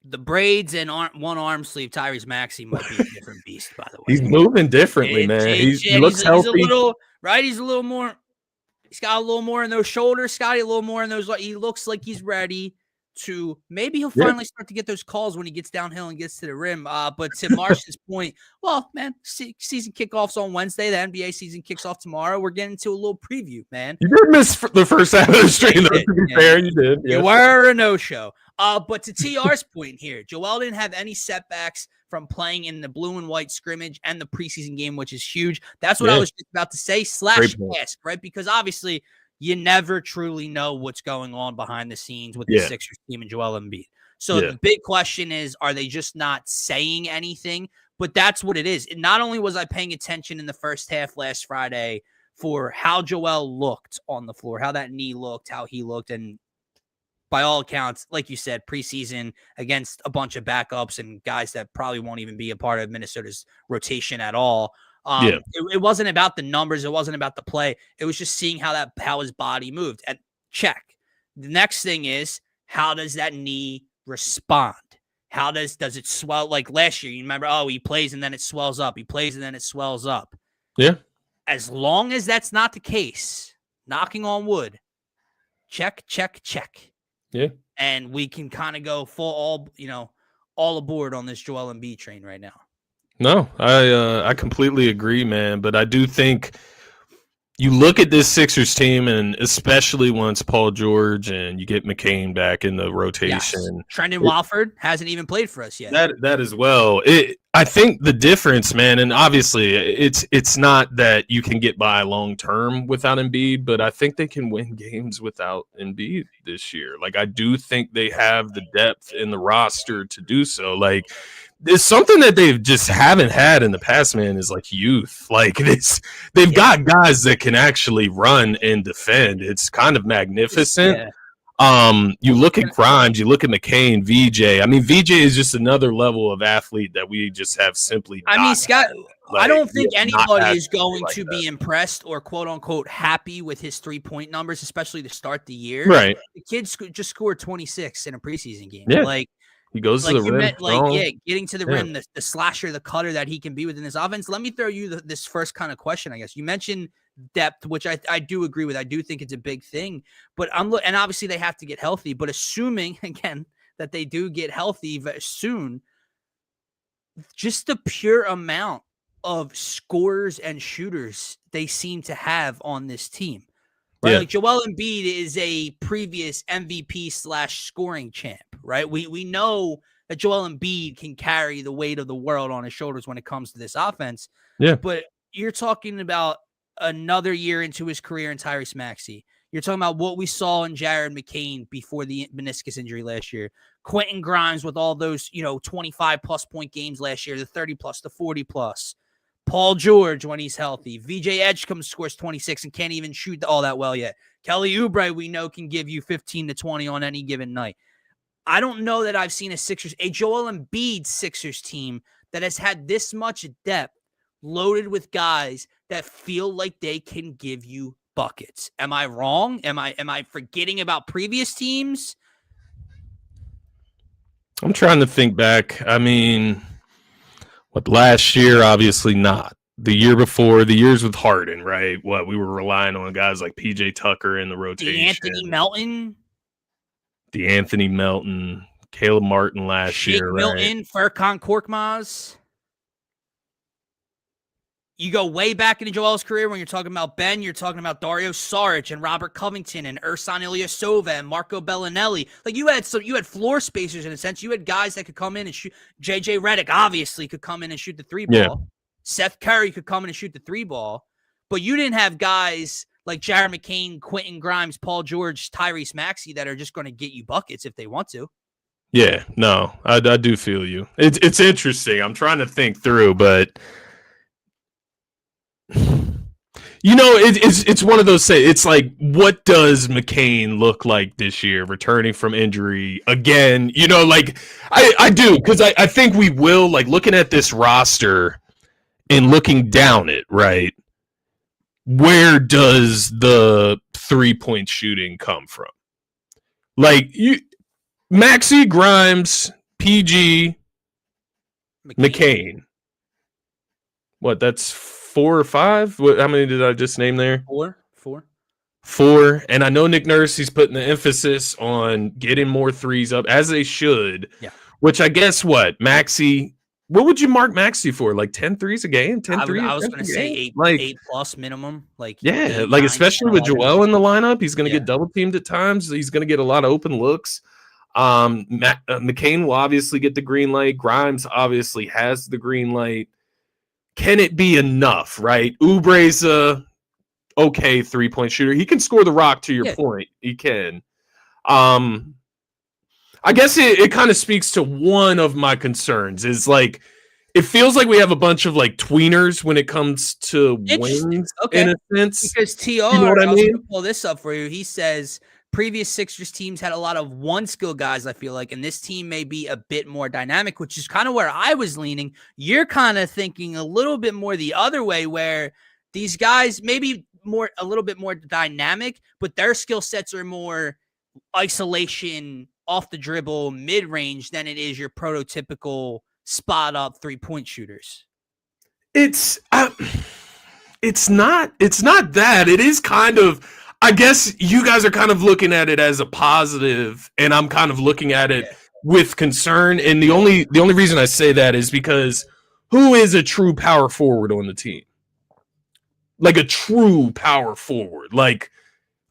the braids and one arm sleeve, Tyrese Maxey might be a different beast, by the way. He's moving differently, man. He looks healthy. He's got a little more in those shoulders, Scotty, a little more in those. He looks like he's ready to, maybe he'll finally start to get those calls when he gets downhill and gets to the rim. But to Marsh's point, well, man, season kickoff's on Wednesday. The NBA season kicks off tomorrow. We're getting to a little preview, man. You did miss the first half of the stream, though, to be fair. You did. You were a no-show. But to TR's point here, Joel didn't have any setbacks from playing in the blue and white scrimmage and the preseason game, which is huge. That's what I was just about to say, /ask, right? Because obviously you never truly know what's going on behind the scenes with the Sixers team and Joel Embiid. So the big question is, are they just not saying anything? But that's what it is. And not only was I paying attention in the first half last Friday for how Joel looked on the floor, how that knee looked, how he looked, and by all accounts, like you said, preseason against a bunch of backups and guys that probably won't even be a part of Minnesota's rotation at all. It wasn't about the numbers. It wasn't about the play. It was just seeing how his body moved. And check. The next thing is, how does that knee respond? How does it swell? Like last year, you remember, he plays and then it swells up. He plays and then it swells up. Yeah. As long as that's not the case, knocking on wood, check. Yeah. And we can kind of go all aboard on this Joel Embiid train right now. No, I completely agree, man. But I do think you look at this Sixers team, and especially once Paul George and you get McCain back in the rotation. Yes. Trendon Watford hasn't even played for us yet. That as well. I think the difference, man, and obviously it's not that you can get by long term without Embiid, but I think they can win games without Embiid this year. Like, I do think they have the depth in the roster to do so. Like, there's something that they've just haven't had in the past, man, is like youth. Like, they've got guys that can actually run and defend. It's kind of magnificent. Yeah. You look at Grimes, you look at McCain, VJ. I mean, VJ is just another level of athlete that we just have simply. I mean, Scott, like, I don't think anybody is going like to that. be impressed or quote unquote happy with his 3-point numbers, especially to start the year. Right. The kid just scored 26 in a preseason game. Yeah. Like, he goes to the rim. Getting to the rim, the slasher, the cutter that he can be within this offense. Let me throw you this first kind of question, I guess. You mentioned depth, which I do agree with. I do think it's a big thing, but and obviously they have to get healthy, but assuming again that they do get healthy soon, just the pure amount of scorers and shooters they seem to have on this team, right? Yeah. Like Joel Embiid is a previous MVP / scoring champ, right? We know that Joel Embiid can carry the weight of the world on his shoulders when it comes to this offense. Yeah. But you're talking about another year into his career in Tyrese Maxey. You're talking about what we saw in Jared McCain before the meniscus injury last year. Quentin Grimes with all those, 25-plus point games last year, the 30-plus, the 40-plus. Paul George when he's healthy. VJ Edgecombe scores 26 and can't even shoot all that well yet. Kelly Oubre, we know, can give you 15 to 20 on any given night. I don't know that I've seen a Joel Embiid Sixers team that has had this much depth loaded with guys that feel like they can give you buckets. Am I wrong? Am I forgetting about previous teams? I'm trying to think back. I mean, last year, obviously not. The year before, the years with Harden, right? We were relying on guys like PJ Tucker in the rotation. DeAnthony Melton, Caleb Martin last year, Milton, right? Furkan Korkmaz. You go way back into Joel's career when you're talking about Ben, you're talking about Dario Saric and Robert Covington and Ersan Ilyasova and Marco Bellinelli. Like you had floor spacers in a sense. You had guys that could come in and shoot. JJ Redick obviously could come in and shoot the 3-ball. Yeah. Seth Curry could come in and shoot the 3-ball. But you didn't have guys like Jared McCain, Quentin Grimes, Paul George, Tyrese Maxey that are just going to get you buckets if they want to. Yeah, no, I do feel you. It's interesting. I'm trying to think through, but it's one of those. It's like, what does McCain look like this year, returning from injury again? I do, because I think we will. Like, looking at this roster and looking down it, right? Where does the 3-point shooting come from? Like, Maxey, Grimes, PG, McCain. What? That's 4 or 5? How many did I just name there? 4. And I know Nick Nurse, he's putting the emphasis on getting more threes up, as they should. Yeah. Which I guess Maxey, what would you mark Maxey for? Like 10 threes a game? 10 threes? I was going to say 8 plus minimum. Especially with Joel in the lineup, he's going to get double teamed at times. He's going to get a lot of open looks. McCain will obviously get the green light. Grimes obviously has the green light. Can it be enough, right? Oubre's a okay 3-point shooter. He can score the rock, to your point. He can. I guess it kind of speaks to one of my concerns is like, it feels like we have a bunch of like tweeners when it comes to wins in a sense. Because TR, you know what I mean? I'll pull this up for you. He says previous Sixers teams had a lot of one-skill guys, I feel like, and this team may be a bit more dynamic, which is kind of where I was leaning. You're kind of thinking a little bit more the other way, where these guys maybe a little bit more dynamic, but their skill sets are more isolation, off the dribble, mid-range than it is your prototypical spot-up 3-point shooters. It's not that. It is kind of, I guess you guys are kind of looking at it as a positive, and I'm kind of looking at it with concern. And the only reason I say that is because who is a true power forward on the team? Like a true power forward.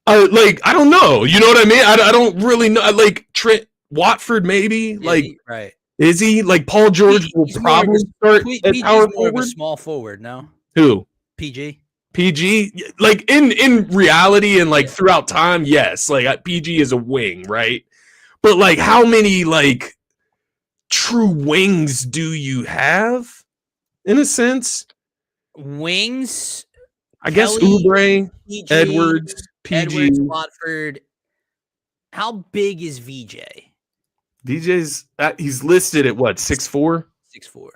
I don't know. You know what I mean? I don't really know. Like Trent Watford, maybe. Right. Is he? Like Paul George will probably start at power PG's more of a forward? small forward, no? Who? PG. PG? Like in reality and like throughout time, yes. Like PG is a wing, right? But like how many like true wings do you have in a sense? Wings, I guess Kelly, Oubre, PG, Edwards, PG. Edwards, Watford. How big is VJ? VJ's he's listed at what, 6'4"? 6'4".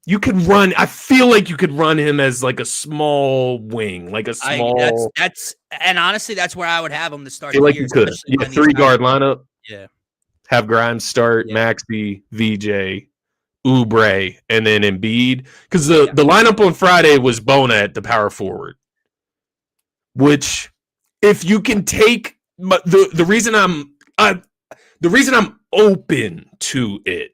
You could run. I feel like you could run him as like a small wing, like a small. That's and honestly, that's where I would have him to start. I feel like you could. Yeah, 3-guard lineup. Yeah. Have Grimes start, Maxey, VJ, Oubre, and then Embiid. Because the lineup on Friday was Bona at the power forward. Which, if you can take the reason I'm open to it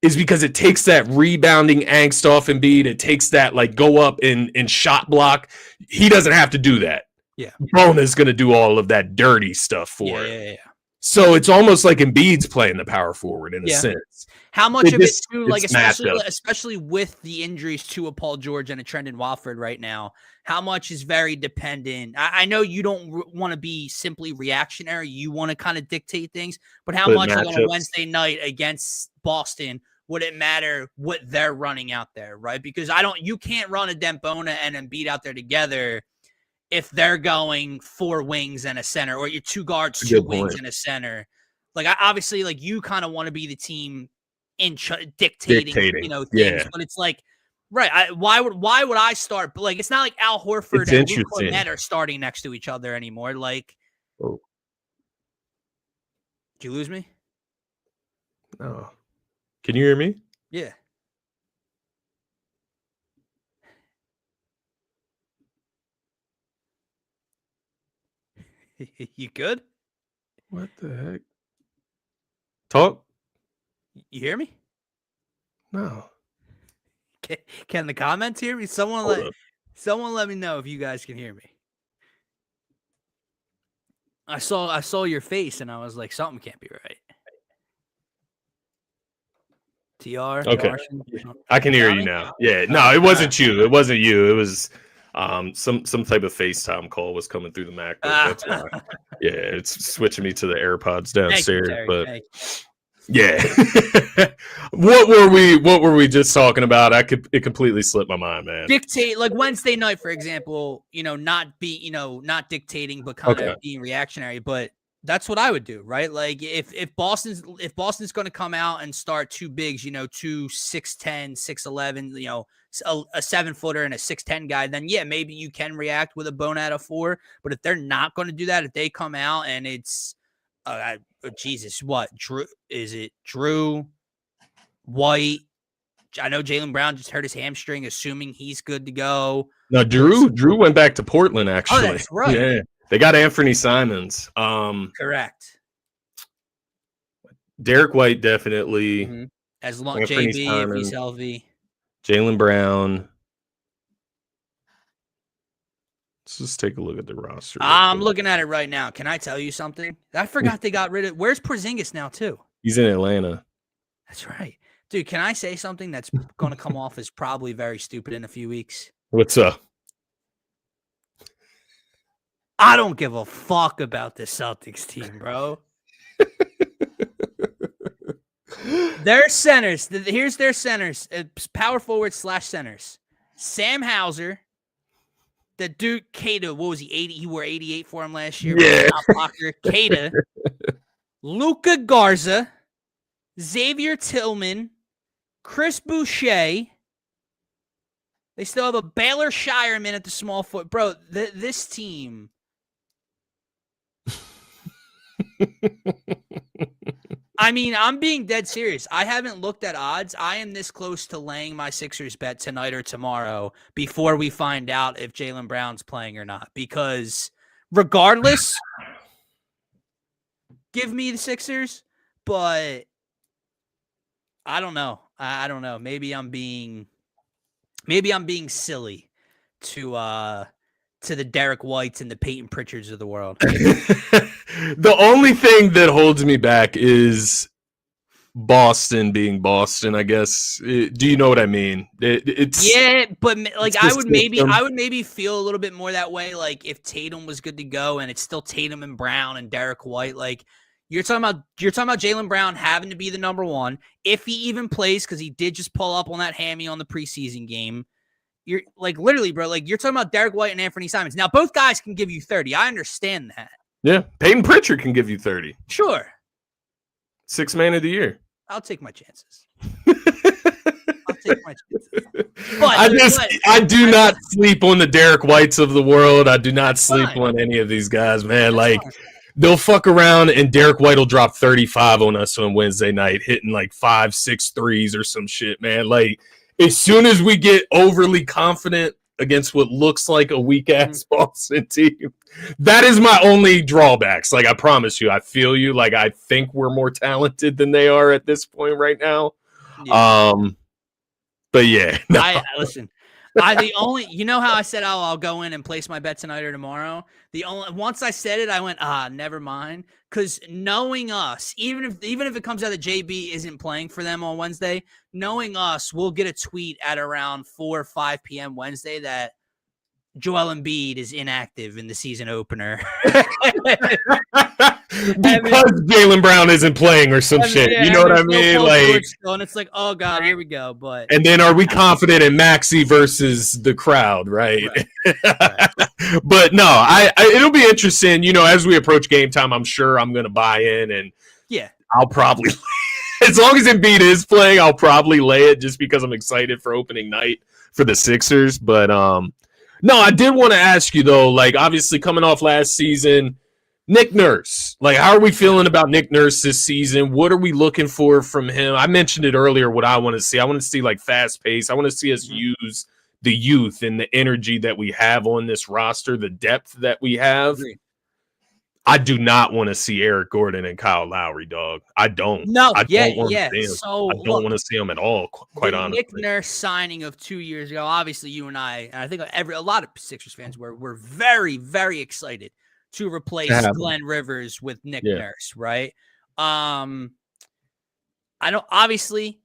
is because it takes that rebounding angst off Embiid. It takes that like go up and shot block. He doesn't have to do that. Yeah, Bona's going to do all of that dirty stuff for him. Yeah. So it's almost like Embiid's playing the power forward in a sense. How much of it too, like especially with the injuries to a Paul George and a Trendon Watford right now, how much is very dependent? I know you don't want to be simply reactionary. You want to kind of dictate things, but how much like on a Wednesday night against Boston would it matter what they're running out there, right? Because you can't run a Dembona and Embiid out there together if they're going 4 wings and a center, or your 2 guards, 2 wings and a center. Like obviously, like you kind of want to be the team in dictating, things, but it's like, right? Why would I start? But like, it's not like Al Horford and Luke Kornet are starting next to each other anymore. Like, did you lose me? No. Can you hear me? Yeah. You good? What the heck? Talk? You hear me? No. Can the comments hear me? Someone let me know if you guys can hear me. I saw your face and I was like, something can't be right. TR. Okay. Martian, I can hear you now. Yeah. No, it wasn't you. It wasn't you. It was some type of FaceTime call was coming through the MacBook. That's why. Yeah, it's switching me to the AirPods downstairs. Yeah. What were we just talking about? It completely slipped my mind, man. Dictate, like Wednesday night, for example, not dictating, but kind of being reactionary. But that's what I would do, right? Like if Boston's going to come out and start 2 bigs, 2 6'10", 6'11", a 7-footer and a 6'10" guy, then yeah, maybe you can react with a Bona at a 4. But if they're not going to do that, if they come out and it's Jesus, what Drew? Is it Drew White? I know Jaylen Brown just hurt his hamstring, assuming he's good to go. No, Drew went back to Portland, actually. Oh, that's right. Yeah. They got Anthony Simons. Correct. Derek White, definitely. Mm-hmm. As long JB, Simons, if he's healthy. Jaylen Brown. Let's just take a look at the roster. I'm looking at it right now. Can I tell you something? I forgot they got rid of. Where's Porzingis now, too? He's in Atlanta. That's right. Dude, can I say something that's going to come off as probably very stupid in a few weeks? What's up? I don't give a fuck about the Celtics team, bro. Their centers. Here's their centers. Power forward / centers. Sam Hauser. The dude, Keita, what was he, 80? He wore 88 for him last year. Yeah. Blocker. Keita. Luka Garza. Xavier Tillman. Chris Boucher. They still have a Baylor Shireman at the small foot. Bro, this team. I mean, I'm being dead serious. I haven't looked at odds. I am this close to laying my Sixers bet tonight or tomorrow before we find out if Jaylen Brown's playing or not. Because regardless, give me the Sixers. But I don't know. I don't know. Maybe I'm being silly to the Derek Whites and the Peyton Pritchards of the world. The only thing that holds me back is Boston being Boston, I guess. Do you know what I mean? Yeah, but like I would system. maybe feel a little bit more that way. Like if Tatum was good to go, and it's still Tatum and Brown and Derek White. Like you're talking about Jaylen Brown having to be the number one if he even plays, because he did just pull up on that hammy on the preseason game. You're like literally, bro. Like you're talking about Derek White and Anthony Simons. Now both guys can give you 30. I understand that. Yeah, Peyton Pritchard can give you 30. Sure. Sixth man of the year. I'll take my chances. I'll take my chances. But I do not sleep on the Derek Whites of the world. I do not sleep on any of these guys, man. Like they'll fuck around and Derek White will drop 35 on us on Wednesday night, hitting like 5-6 threes or some shit, man. Like as soon as we get overly confident against what looks like a weak ass Boston team, that is my only drawbacks. Like I promise you, I feel you. Like I think we're more talented than they are at this point right now. Yeah. But yeah, no. Listen. The only, you know how I said I'll go in and place my bet tonight or tomorrow. Once I said it, I went never mind, because knowing us, even if it comes out that JB isn't playing for them on Wednesday, knowing us, we'll get a tweet at around 4 or 5 p.m. Wednesday that Joel Embiid is inactive in the season opener. Because Jaylen Brown isn't playing or some shit. You know what I mean? And it's like, oh God, here we go. But and then are we confident in Maxey versus the crowd, right? Right. But no, I it'll be interesting. You know, as we approach game time, I'm sure I'm gonna buy in, and yeah, I'll probably as long as Embiid is playing, I'll probably lay it just because I'm excited for opening night for the Sixers. But no, I did want to ask you though, like obviously coming off last season, Nick Nurse, like how are we feeling about Nick Nurse this season? What are we looking for from him? I mentioned it earlier what I want to see. I want to see like fast pace. I want to see us use the youth and the energy that we have on this roster, the depth that we have. I do not want to see Eric Gordon and Kyle Lowry, dog. I don't. No, I don't want to see him. So I don't want to see him at all, quite honestly. Nick Nurse signing of 2 years ago, obviously you and I think a lot of Sixers fans were very, very excited to replace Glenn Rivers with Nick Nurse, right? I don't obviously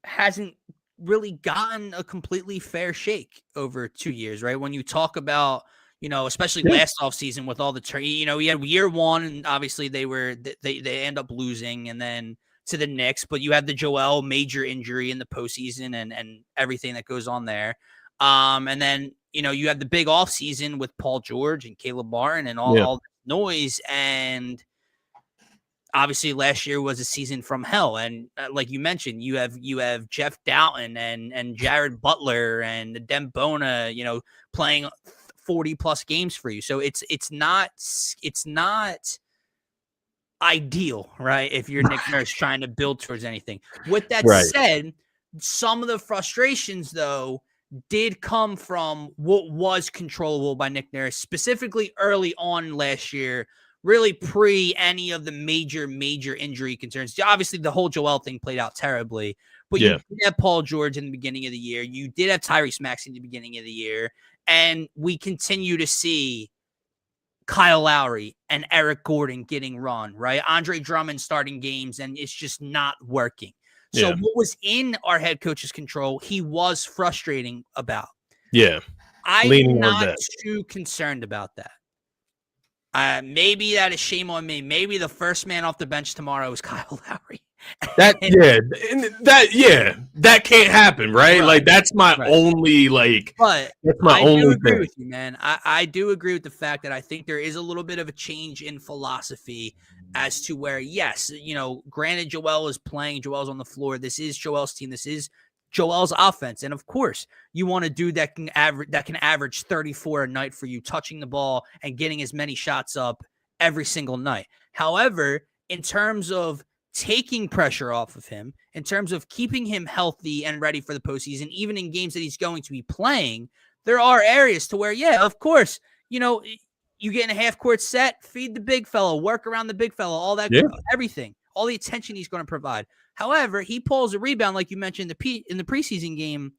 hasn't really gotten a completely fair shake over 2 years, right? When you talk about, you know, especially last offseason with all the you know, we had year one and obviously they end up losing and then to the Knicks, but you had the Joel major injury in the postseason and everything that goes on there. And then, you know, you had the big offseason with Paul George and Caleb Martin and all the noise. And obviously last year was a season from hell. And like you mentioned, you have Jeff Doughton and Jared Butler and Dembona, you know, playing 40 plus games for you. So it's not ideal, right? If you're Nick Nurse trying to build towards anything. With that said, some of the frustrations though did come from what was controllable by Nick Nurse, specifically early on last year, really pre any of the major injury concerns. Obviously, the whole Joel thing played out terribly, but you did have Paul George in the beginning of the year. You did have Tyrese Maxey in the beginning of the year, and we continue to see Kyle Lowry and Eric Gordon getting run, right? Andre Drummond starting games, and it's just not working. So what was in our head coach's control, he was frustrating about. Yeah. I'm not too concerned about that. Maybe that is shame on me. Maybe the first man off the bench tomorrow is Kyle Lowry. That can't happen, right? Like that's my only that's my only thing. With you, man. I do agree with the fact that I think there is a little bit of a change in philosophy as to where, yes, you know, granted Joel's on the floor. This is Joel's team. This is Joel's offense. And of course, you want a dude that can average 34 a night for you, touching the ball and getting as many shots up every single night. However, in terms of taking pressure off of him, in terms of keeping him healthy and ready for the postseason, even in games that he's going to be playing, there are areas to where, yeah, of course, you know, you get in a half court set, feed the big fella, work around the big fella, all that, everything, all the attention he's going to provide. However, he pulls a rebound, like you mentioned in the preseason game.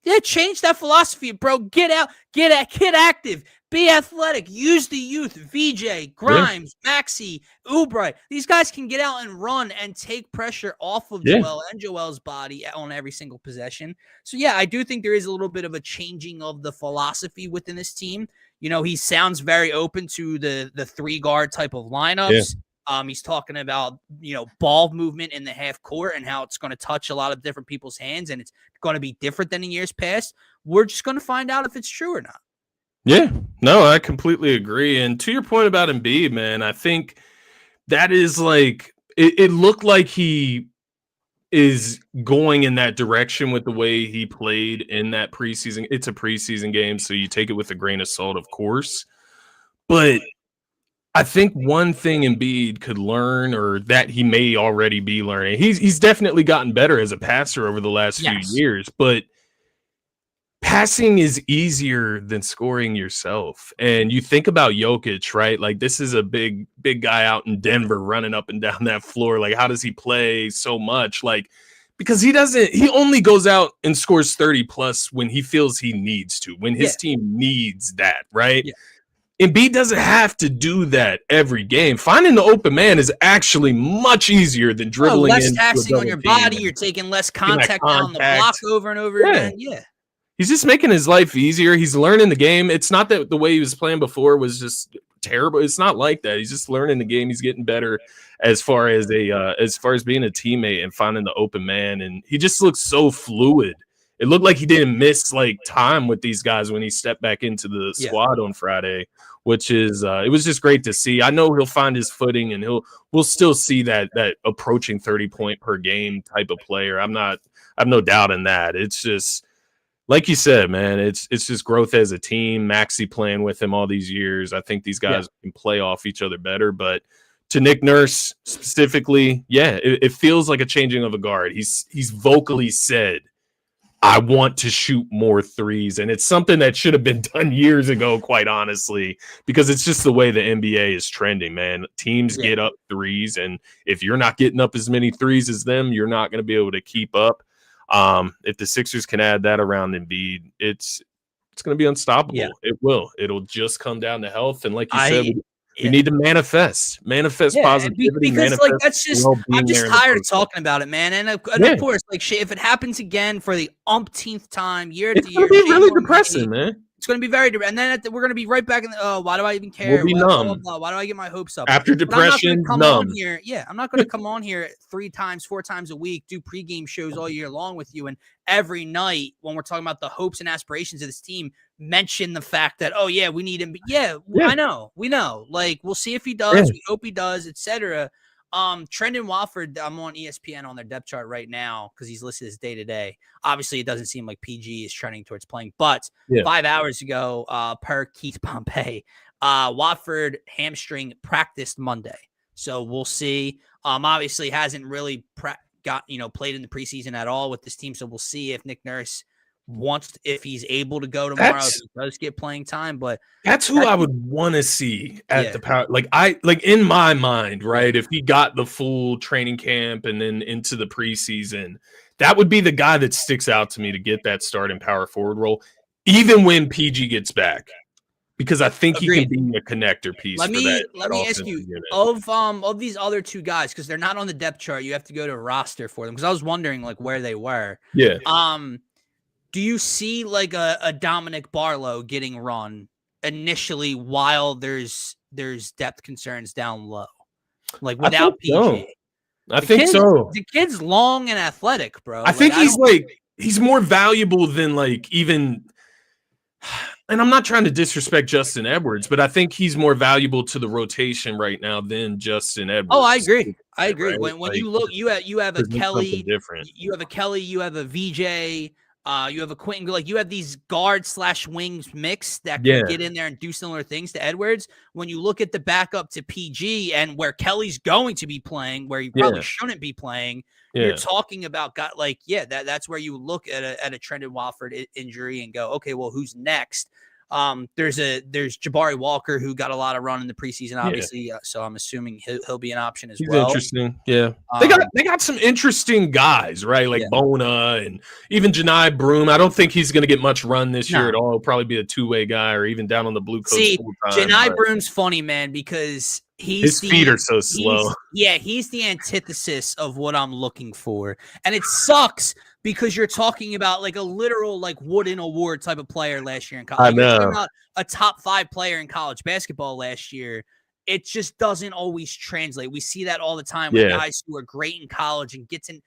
Yeah, change that philosophy, bro. Get out, get active, be athletic, use the youth. VJ, Yeah, Grimes, Maxi, Oubre. These guys can get out and run and take pressure off of yeah, Joel and Joel's body on every single possession. So yeah, I do think there is a little bit of a changing of the philosophy within this team. You know, he sounds very open to the 3 guard type of yeah. lineups. He's talking about, you know, ball movement in the half court and how it's going to touch a lot of different people's hands and it's going to be different than in years past. We're just going to find out if it's true or not. Yeah, no, I completely agree. And to your point about Embiid, man, I think that is like it looked like he is going in that direction with the way he played in that preseason. It's a preseason game, so you take it with a grain of salt, of course. But I think one thing Embiid could learn, or that he may already be learning, he's definitely gotten better as a passer over the last few years, but passing is easier than scoring yourself. And you think about Jokic, right? Like, this is a big guy out in Denver running up and down that floor. Like, how does he play so much? Like, because he only goes out and scores 30 plus when he feels he needs to, when his team needs that, right? Yeah. Embiid doesn't have to do that every game. Finding the open man is actually much easier than dribbling less in. taxing on your body. You're taking less contact down the block over and over again. Yeah. He's just making his life easier. He's learning the game. It's not that the way he was playing before was just terrible. It's not like that. He's just learning the game. He's getting better as far as being a teammate and finding the open man. And he just looks so fluid. It looked like he didn't miss like time with these guys when he stepped back into the squad on Friday, which is it was just great to see. I know he'll find his footing and we'll still see that approaching 30 point per game type of player. I have no doubt in that. It's just like you said, man, it's just growth as a team. Maxi playing with him all these years. I think these guys can play off each other better, but to Nick Nurse specifically, it feels like a changing of a guard. He's vocally said, I want to shoot more threes. And it's something that should have been done years ago, quite honestly, because it's just the way the NBA is trending, man. Teams get up threes, and if you're not getting up as many threes as them, you're not going to be able to keep up. If the Sixers can add that around Embiid, it's going to be unstoppable. Yeah. It will. It'll just come down to health. And like you said, we need to manifest positivity. Because like that's just I'm just tired of talking about it, man. And of course, like if it happens again for the umpteenth time, year after year, it's gonna be really depressing, man. It's going to be very depressing. And then we're going to be right back in the, why do I even care? We'll be numb. Why do I get my hopes up? After depression, numb. I'm not going to come on here 3 times, 4 times a week, do pregame shows all year long with you. And every night when we're talking about the hopes and aspirations of this team, mention the fact that, oh, yeah, we need him. I know. We know. Like, we'll see if he does. We hope he does, etc. Trendon Watford, I'm on ESPN on their depth chart right now because he's listed as day-to-day. Obviously, it doesn't seem like PG is trending towards playing, but 5 hours ago, per Keith Pompey, Watford hamstring practiced Monday. So we'll see. Obviously hasn't really played in the preseason at all with this team. So we'll see if Nick Nurse if he's able to go tomorrow, if he does get playing time. But that's who I would want to see at the power. Like in my mind, right? If he got the full training camp and then into the preseason, that would be the guy that sticks out to me to get that starting power forward role, even when PG gets back. Because I think he can be a connector piece. Let me ask you of these other 2 guys, because they're not on the depth chart. You have to go to a roster for them. Because I was wondering like where they were. Yeah. Do you see like a Dominic Barlow getting run initially while there's depth concerns down low, like without PG? So. I think so. The kid's long and athletic, bro. I think he's more valuable than like even. And I'm not trying to disrespect Justin Edwards, but I think he's more valuable to the rotation right now than Justin Edwards. Oh, I agree. Right? When like, you look, you have a Kelly, you have a VJ. You have a Quentin, like you have these guard/wings mix that can get in there and do similar things to Edwards. When you look at the backup to PG and where Kelly's going to be playing, where he probably shouldn't be playing, you're talking about that's where you look at a Trendon Watford injury and go, okay, well, who's next? There's Jabari Walker who got a lot of run in the preseason, obviously. So I'm assuming he'll be an option as well. Interesting. Yeah. They got some interesting guys, right? Like Bona and even Janai Broom. I don't think he's going to get much run this year at all. He'll probably be a two-way guy or even down on the blue coat. See, Janai Broom's funny, man, because his feet are so slow. He's the antithesis of what I'm looking for. And it sucks because you're talking about like a literal like Wooden Award type of player last year in college. I know. You're talking about a top 5 player in college basketball last year. It just doesn't always translate. We see that all the time with guys who are great in college and get to,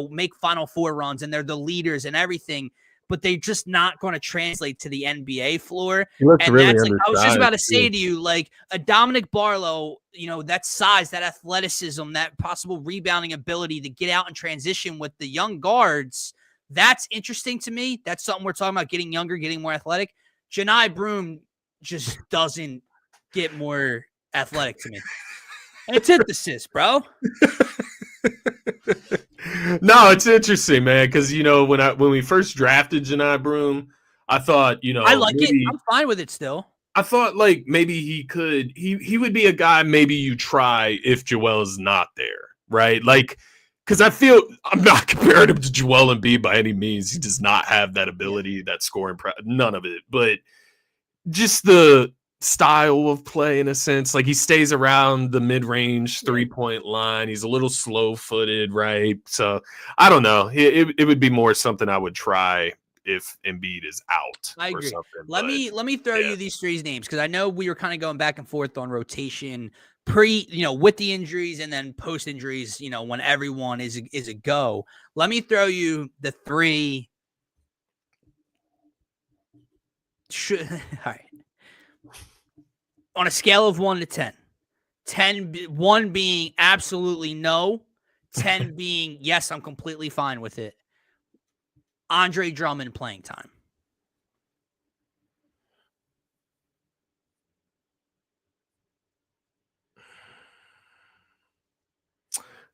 make Final Four runs and they're the leaders and everything, but they're just not going to translate to the NBA floor. And really that's like, I was just about to say to you, like a Dominic Barlow, that size, that athleticism, that possible rebounding ability to get out and transition with the young guards. That's interesting to me. That's something we're talking about, getting younger, getting more athletic. Janai Broom just doesn't get more athletic to me. Antithesis, bro. No, it's interesting, man, because when we first drafted Janai Broom, I thought I like it. I'm fine with it still. I thought like maybe he would be a guy maybe you try if Joel's not there, right? Like, because I feel I'm not comparing him to Joel Embiid by any means. He does not have that ability, that scoring, none of it. But just the style of play, in a sense, like he stays around the mid-range 3-point line. He's a little slow-footed, right? So I don't know. It would be more something I would try if Embiid is out. I agree. Let me throw you these 3 names because I know we were kind of going back and forth on rotation with the injuries and then post injuries. When everyone is a go. Let me throw you the 3. All right. On a scale of 1 to 10, 1 being absolutely no, 10 being yes, I'm completely fine with it. Andre Drummond playing time.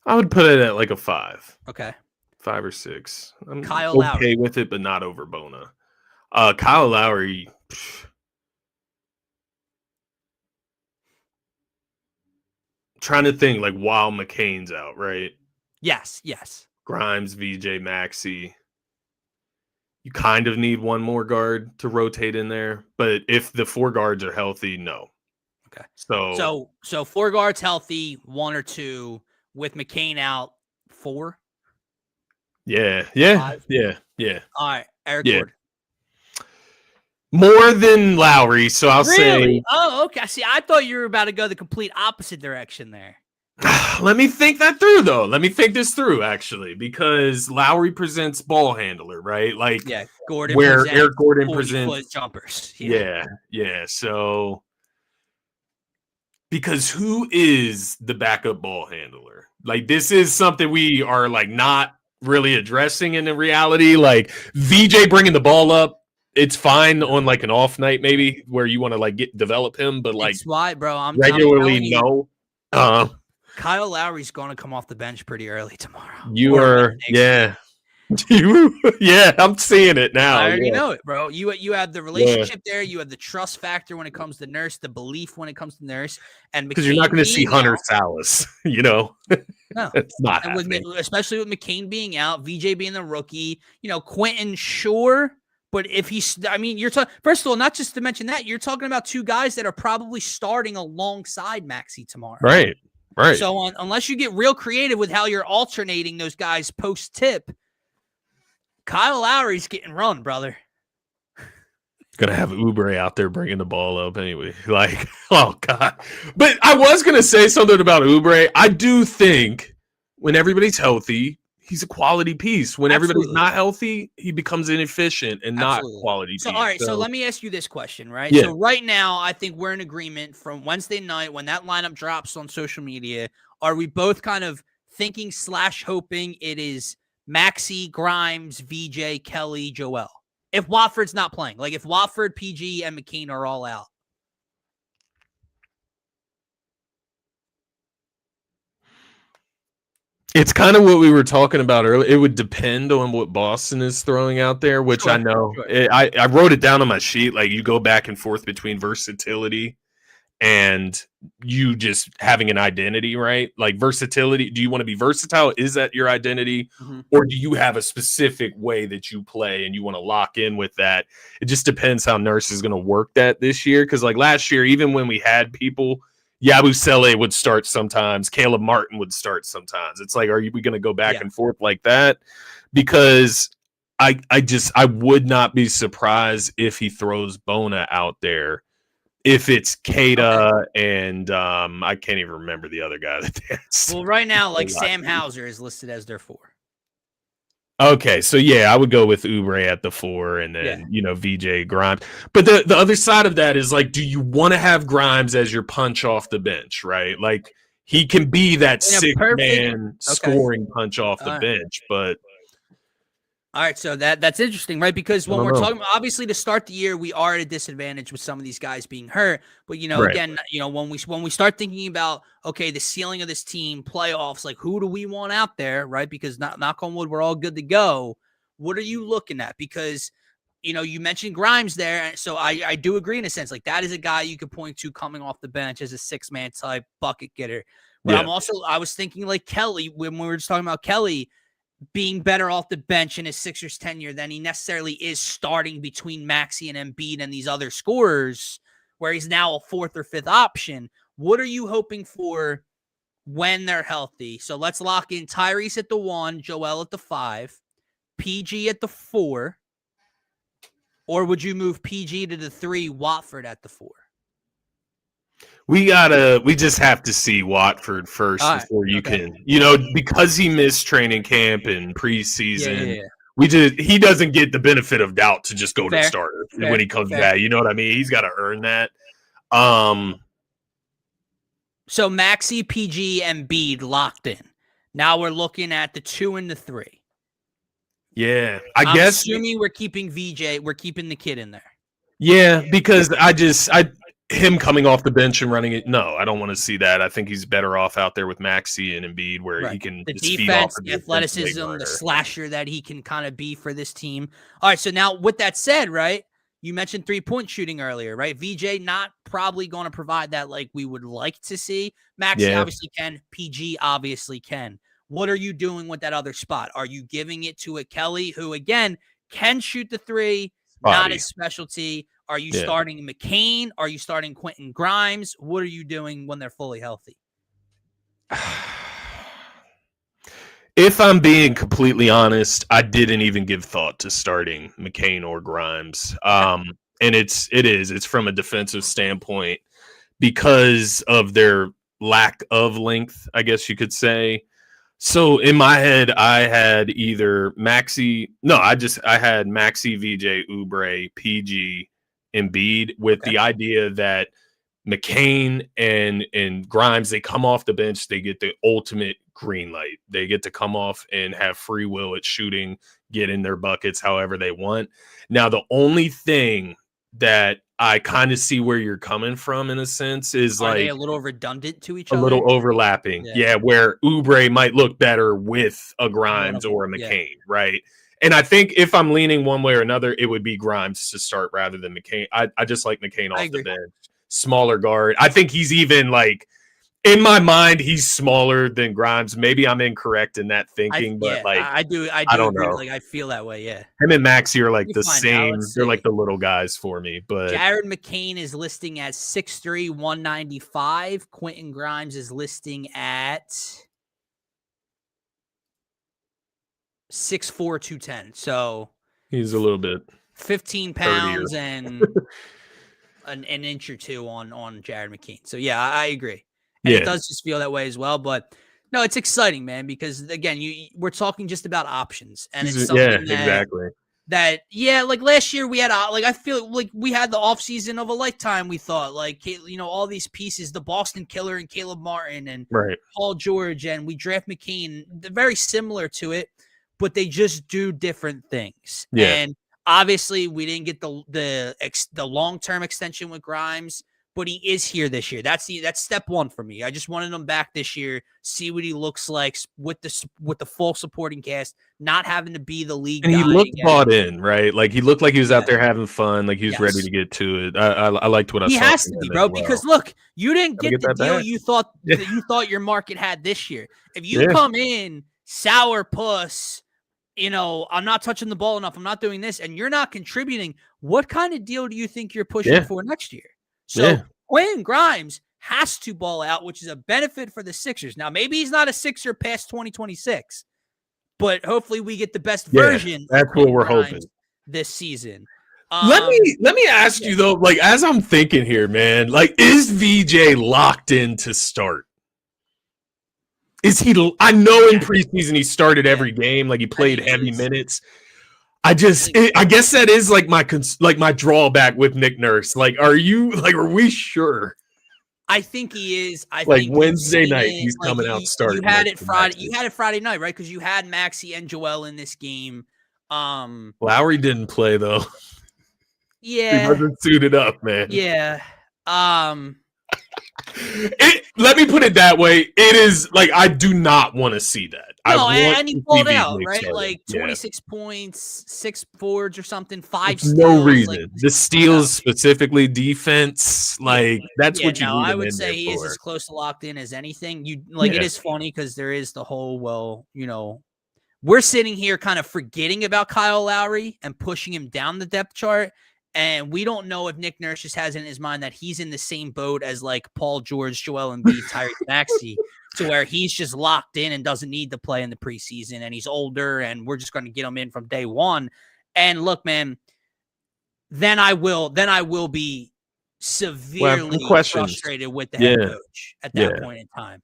I would put it at like a 5. Okay. 5 or 6. I'm Kyle okay Lowry with it, but not over Bona. Kyle Lowry. Trying to think, like, while McCain's out, right? Yes. Grimes, VJ, Maxey. You kind of need one more guard to rotate in there, but if the 4 guards are healthy, no. Okay. So 4 guards healthy, 1 or 2 with McCain out, 4. Yeah. 5? Yeah. All right, Eric Gordon. More than Lowry, so I'll say. Oh, okay. See, I thought you were about to go the complete opposite direction there. Let me think that through, though. Let me think this through, actually, because Lowry presents ball handler, right? Like, Gordon where Eric Gordon presents jumpers. Yeah. So, because who is the backup ball handler? Like, this is something we are like not really addressing in the reality. Like, VJ bringing the ball up. It's fine on like an off night, maybe where you want to like develop him, but like that's why, bro. I'm regularly no. Kyle Lowry's going to come off the bench pretty early tomorrow. I'm seeing it now. I already know it, bro. You have the relationship there. You have the trust factor when it comes to Nurse, the belief when it comes to Nurse, and because you're not going to see Hunter Salas, No, it's not. Especially with McCain being out, VJ being the rookie. Quentin, sure. But if you're talking, first of all, not just to mention that, you're talking about 2 guys that are probably starting alongside Maxey tomorrow. Right. So unless you get real creative with how you're alternating those guys post-tip, Kyle Lowry's getting run, brother. Gonna have Oubre out there bringing the ball up anyway. Like, oh, God. But I was going to say something about Oubre. I do think when everybody's healthy, he's a quality piece. When everybody's not healthy, he becomes inefficient and not quality piece. All right, so let me ask you this question, right? Yeah. So right now, I think we're in agreement from Wednesday night when that lineup drops on social media. Are we both kind of thinking / hoping it is Maxey, Grimes, VJ, Kelly, Joel? If Watford's not playing, like if Watford, PG, and McCain are all out. It's kind of what we were talking about earlier. It would depend on what Boston is throwing out there, which I Sure, know. sure. I wrote it down on my sheet. Like you go back and forth between versatility and you just having an identity, right? Like versatility. Do you want to be versatile? Is that your identity? Mm-hmm. Or do you have a specific way that you play and you want to lock in with that? It just depends how Nurse is going to work that this year. Because like last year, even when we had people, Yabusele would start sometimes, Caleb Martin would start sometimes. It's like, we going to go back and forth like that? Because I would not be surprised if he throws Bona out there. If it's Keita and I can't even remember the other guy that danced. Well, right now, like Sam Hauser is listed as their 4. Okay, so yeah, I would go with Oubre at the 4 and then, VJ Grimes. But the other side of that is like, do you want to have Grimes as your punch off the bench, right? Like he can be that six-man scoring punch off the bench, but all right, so that's interesting, right? Because when we're talking about, obviously to start the year, we are at a disadvantage with some of these guys being hurt. But again, when we start thinking about the ceiling of this team, playoffs, like who do we want out there, right? Because knock on wood, we're all good to go. What are you looking at? Because you mentioned Grimes there, so I do agree in a sense. Like that is a guy you could point to coming off the bench as a 6-man type bucket getter. But I was thinking like Kelly when we were just talking about Kelly being better off the bench in his Sixers tenure than he necessarily is starting between Maxey and Embiid and these other scorers, where he's now a 4th or 5th option. What are you hoping for when they're healthy? So let's lock in Tyrese at the 1, Joel at the 5, PG at the 4, or would you move PG to the 3, Watford at the 4? We just have to see Watford first before you can, because he missed training camp and preseason. He doesn't get the benefit of doubt to just go to starter when he comes back. You know what I mean? He's got to earn that. So Maxey, PG, and Embiid locked in. Now we're looking at the 2 and the 3. Yeah, I'm assuming we're keeping VJ. We're keeping the kid in there. Yeah, because him coming off the bench and running it. No, I don't want to see that. I think he's better off out there with Maxey and Embiid where he can the just defense, feed off the athleticism, the slasher that he can kind of be for this team. All right, so now with that said, right, you mentioned 3-point shooting earlier, right? VJ not probably going to provide that like we would like to see. Maxey obviously can. PG obviously can. What are you doing with that other spot? Are you giving it to a Kelly who, again, can shoot the 3, not his specialty? Are you starting McCain? Are you starting Quentin Grimes? What are you doing when they're fully healthy? If I'm being completely honest, I didn't even give thought to starting McCain or Grimes. And it's from a defensive standpoint because of their lack of length, I guess you could say. So in my head, I had either Maxey. No, I had Maxey, VJ, Oubre, PG, Embiid with the idea that McCain and Grimes, they come off the bench, they get the ultimate green light. They get to come off and have free will at shooting, get in their buckets however they want. Now, the only thing that I kind of see where you're coming from in a sense is Are like they a little redundant to each other? A little overlapping. Yeah, where Oubre might look better with a Grimes or a McCain, right? And I think if I'm leaning one way or another, it would be Grimes to start rather than McCain. I just like McCain off the bench. Smaller guard. I think he's even like, in my mind, he's smaller than Grimes. Maybe I'm incorrect in that thinking, but I do don't agree. know. Like I feel that way. Yeah. Him and Maxey are like the same. They're like the little guys for me. But Jared McCain is listing at 6'3", 195. Quentin Grimes is listing at 6'4", 210. So he's a little bit 15 pounds and an inch or two on Jared McCain. So yeah, I agree. And it does just feel that way as well. But no, it's exciting, man, because again, we're talking just about options, and it's something that like last year we had I feel like we had the offseason of a lifetime. We thought like all these pieces, the Boston Killer and Caleb Martin and Paul George, and we draft McCain. They're very similar to it, but they just do different things. And obviously, we didn't get the long-term extension with Grimes, but he is here this year. That's step one for me. I just wanted him back this year, see what he looks like with the full supporting cast, not having to be the lead And guy he looked again. bought in, right? Like he looked like he was out there having fun, like he was ready Yes. to get to it. I liked what I He saw. has to be, bro, because look, you didn't Gotta get get the that deal back. you thought Yeah. that you thought your market had this year. If you come in sour puss, I'm not touching the ball enough, I'm not doing this, and you're not contributing, what kind of deal do you think you're pushing for next year? So Quentin Grimes has to ball out, which is a benefit for the Sixers. Now, maybe he's not a Sixer past 2026, but hopefully we get the best version that's of Quentin what we're Grimes hoping this season. Let me ask you though, like as I'm thinking here, man, like is VJ locked in to start? Is he? I know in preseason he started every game, like he played heavy minutes. I guess that is like my drawback with Nick Nurse. Like, are we sure? I think he is. I like think Wednesday night he's coming out starting. You had it Friday. You had it Friday night, right? Because you had Maxey and Joel in this game. Lowry didn't play though. Yeah, he wasn't suited up, man. Yeah. Let me put it that way. It is like I do not want to see that. No, and he pulled out, right? Started. Like 26 points, 6 boards or something, 5 steals. No reason. Like, the steals specifically, defense, like that's what you need. I would say he is as close to locked in as anything. It is funny because there is the whole, we're sitting here kind of forgetting about Kyle Lowry and pushing him down the depth chart. And we don't know if Nick Nurse just has it in his mind that he's in the same boat as like Paul George, Joel Embiid, Tyrese Maxey, to where he's just locked in and doesn't need to play in the preseason, and he's older, and we're just going to get him in from day one. And look, man, then I will be severely frustrated with the head coach at that point in time.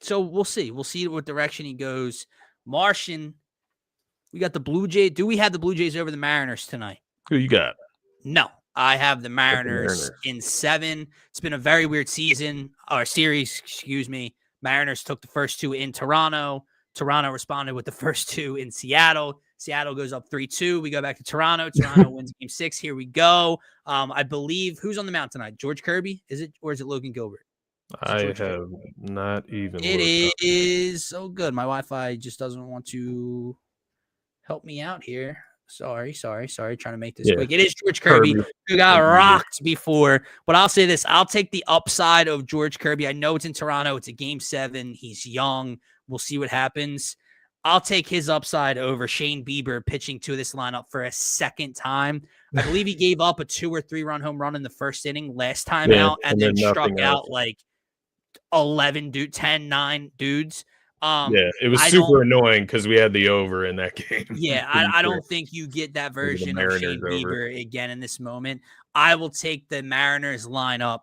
So we'll see. We'll see what direction he goes. Martian, we got the Blue Jays. Do we have the Blue Jays over the Mariners tonight? Who you got? No, I have the Mariners in 7. It's been a very weird series, excuse me. Mariners took the first 2 in Toronto. Toronto responded with the first 2 in Seattle. Seattle goes up 3-2. We go back to Toronto. Toronto wins game 6. Here we go. I believe, who's on the mound tonight? George Kirby? Is it Logan Gilbert? I have not even. It is so good. My Wi-Fi just doesn't want to help me out here. Sorry. Trying to make this quick. It is George Kirby who got rocked before. But I'll say this. I'll take the upside of George Kirby. I know it's in Toronto. It's a game 7. He's young. We'll see what happens. I'll take his upside over Shane Bieber pitching to this lineup for a second time. I believe he gave up a 2 or 3 run home run in the first inning last time out and then struck out like 10, 9 dudes. It was super annoying because we had the over in that game. Yeah, I don't think you get that version of Shane Bieber again in this moment. I will take the Mariners lineup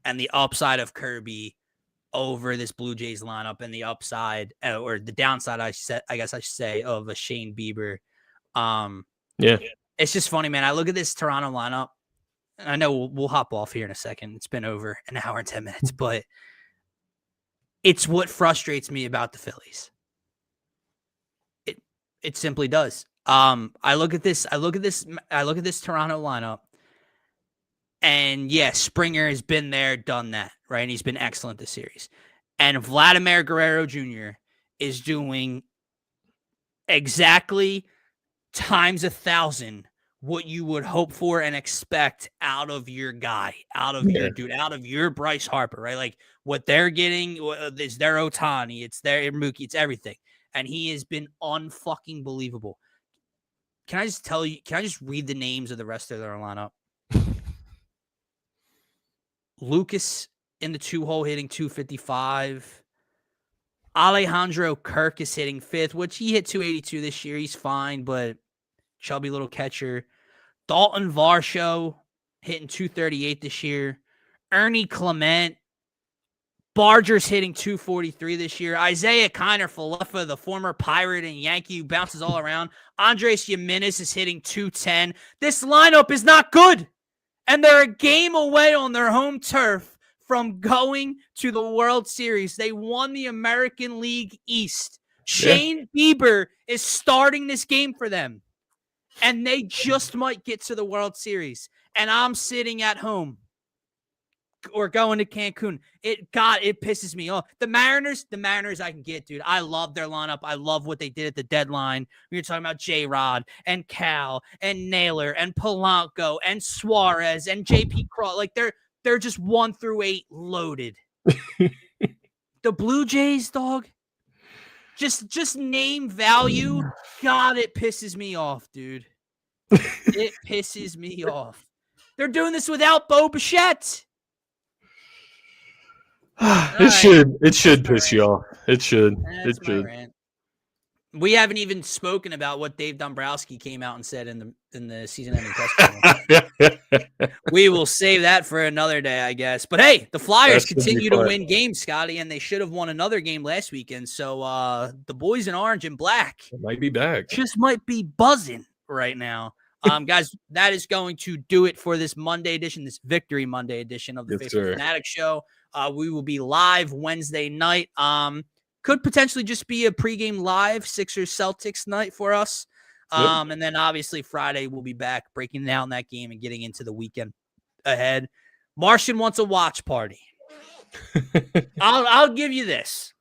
and the upside of Kirby over this Blue Jays lineup and the upside or the downside, I guess I should say, of a Shane Bieber. It's just funny, man. I look at this Toronto lineup, and I know we'll hop off here in a second. It's been over an hour and 10 minutes, but it's what frustrates me about the Phillies. It simply does. I look at this Toronto lineup, and Springer has been there, done that, right? And he's been excellent this series. And Vladimir Guerrero Jr. is doing exactly times 1,000 what you would hope for and expect out of your guy, out of your dude, out of your Bryce Harper, right? Like what they're getting is their Ohtani, it's their Mookie, it's everything. And he has been unfucking believable. Can I just read the names of the rest of their lineup? Lucas in the 2-hole hitting 255. Alejandro Kirk is hitting 5th, which he hit 282 this year. He's fine, but chubby little catcher. Dalton Varsho hitting 238 this year. Ernie Clement. Barger's hitting 243 this year. Isaiah Kiner Falefa, the former Pirate and Yankee who bounces all around. Andres Gimenez is hitting 210. This lineup is not good. And they're a game away on their home turf from going to the World Series. They won the American League East. Shane Bieber is starting this game for them. And they just might get to the World Series. And I'm sitting at home or going to Cancun. It pisses me off. The Mariners I can get, dude. I love their lineup. I love what they did at the deadline. We were talking about J-Rod and Cal and Naylor and Polanco and Suarez and JP Crawl. Like they're just 1 through 8 loaded. The Blue Jays, dog. Just name value. God, it pisses me off, dude. It pisses me off. They're doing this without Bo Bichette. It should piss you off. It should. That's it should. Rant. We haven't even spoken about what Dave Dombrowski came out and said in the season-ending press conference. We will save that for another day, I guess. But hey, the Flyers continue to win games, Scotty, and they should have won another game last weekend. So the boys in orange and black might be back. Just might be buzzing right now. Guys, that is going to do it for this Monday edition, this Victory Monday edition of the Phaithful Phanatics Show. We will be live Wednesday night. Could potentially just be a pregame live Sixers-Celtics night for us. And then obviously Friday we'll be back breaking down that game and getting into the weekend ahead. Martian wants a watch party. I'll give you this.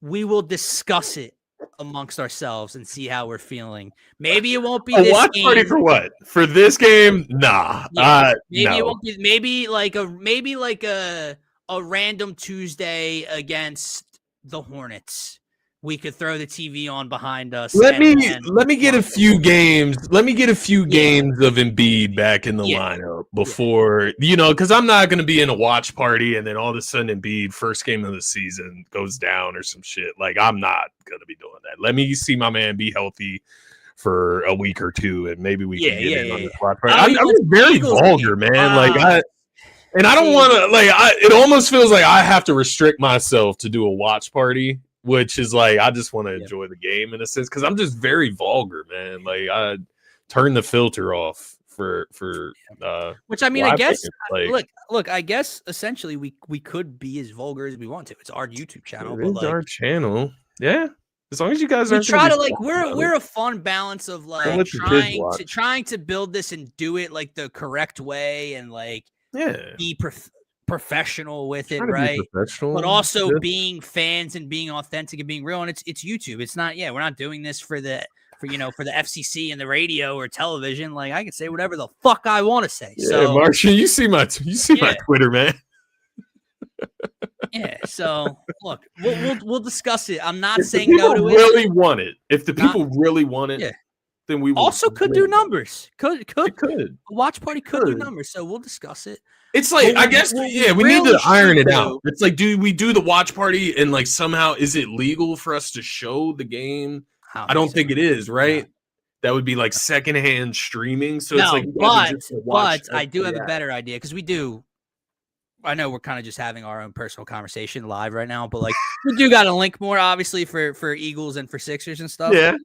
We will discuss it amongst ourselves and see how we're feeling. Maybe it won't be a this watch game. Party for what? For this game? Nah. Maybe no. it won't be. Maybe like a random Tuesday against the Hornets. We could throw the TV on behind us. Let me get a few games. Let me get a few games of Embiid back in the lineup before, because I'm not going to be in a watch party and then all of a sudden Embiid first game of the season goes down or some shit. Like, I'm not going to be doing that. Let me see my man be healthy for a week or two and maybe we can get in on this watch party. I'm very vulgar, man. I don't want to, it almost feels like I have to restrict myself to do a watch party, which is I just want to enjoy the game in a sense, because I'm just very vulgar, man. I turn the filter off for which I mean, I guess, look, I guess essentially we could be as vulgar as we want to. It's our YouTube channel. It's our channel. Yeah. As long as you guys are try to we're a fun balance of trying to build this and do it the correct way and be professional with it, right? But also being fans and being authentic and being real. And it's YouTube. It's not. We're not doing this for the FCC and the radio or television. I can say whatever the fuck I want to say. So, Marcia, you see my Twitter, man. So look, we'll discuss it. I'm not saying no to it. Really want it. If the people really want it, then we will also could do numbers. Could a watch party could do numbers. So we'll discuss it. It's I guess we need to iron it out. It's do we do the watch party and somehow is it legal for us to show the game? I don't think it is, right? No. That would be secondhand streaming. So no, but I do have a better idea because we do. I know we're kind of just having our own personal conversation live right now, but we do got to link more obviously for Eagles and for Sixers and stuff. Yeah.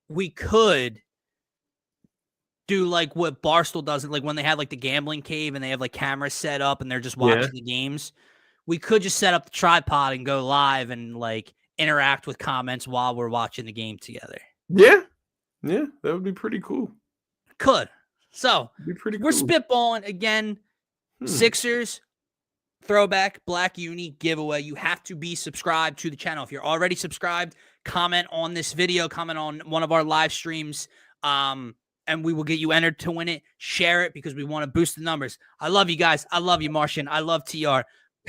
We could do what Barstool does, when they have the gambling cave and they have cameras set up and they're just watching the games. We could just set up the tripod and go live and interact with comments while we're watching the game together. Yeah, that would be pretty cool. Could. So pretty cool. We're spitballing again. Sixers throwback black uni giveaway. You have to be subscribed to the channel. If you're already subscribed, comment on this video, comment on one of our live streams, and we will get you entered to win it. Share it because we want to boost the numbers. I love you guys. I love you, Martian. I love TR.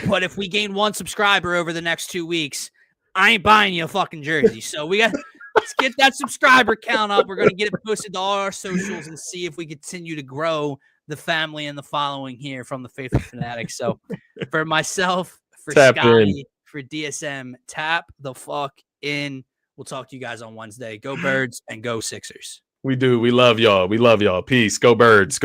But if we gain 1 subscriber over the next 2 weeks, I ain't buying you a fucking jersey. So let's get that subscriber count up. We're going to get it posted to all our socials and see if we continue to grow the family and the following here from the Phaithful Phanatics. So for myself, for Scotty, for DSM, tap the fuck in. We'll talk to you guys on Wednesday. Go Birds and go Sixers. We do. We love y'all. Peace. Go Birds. Go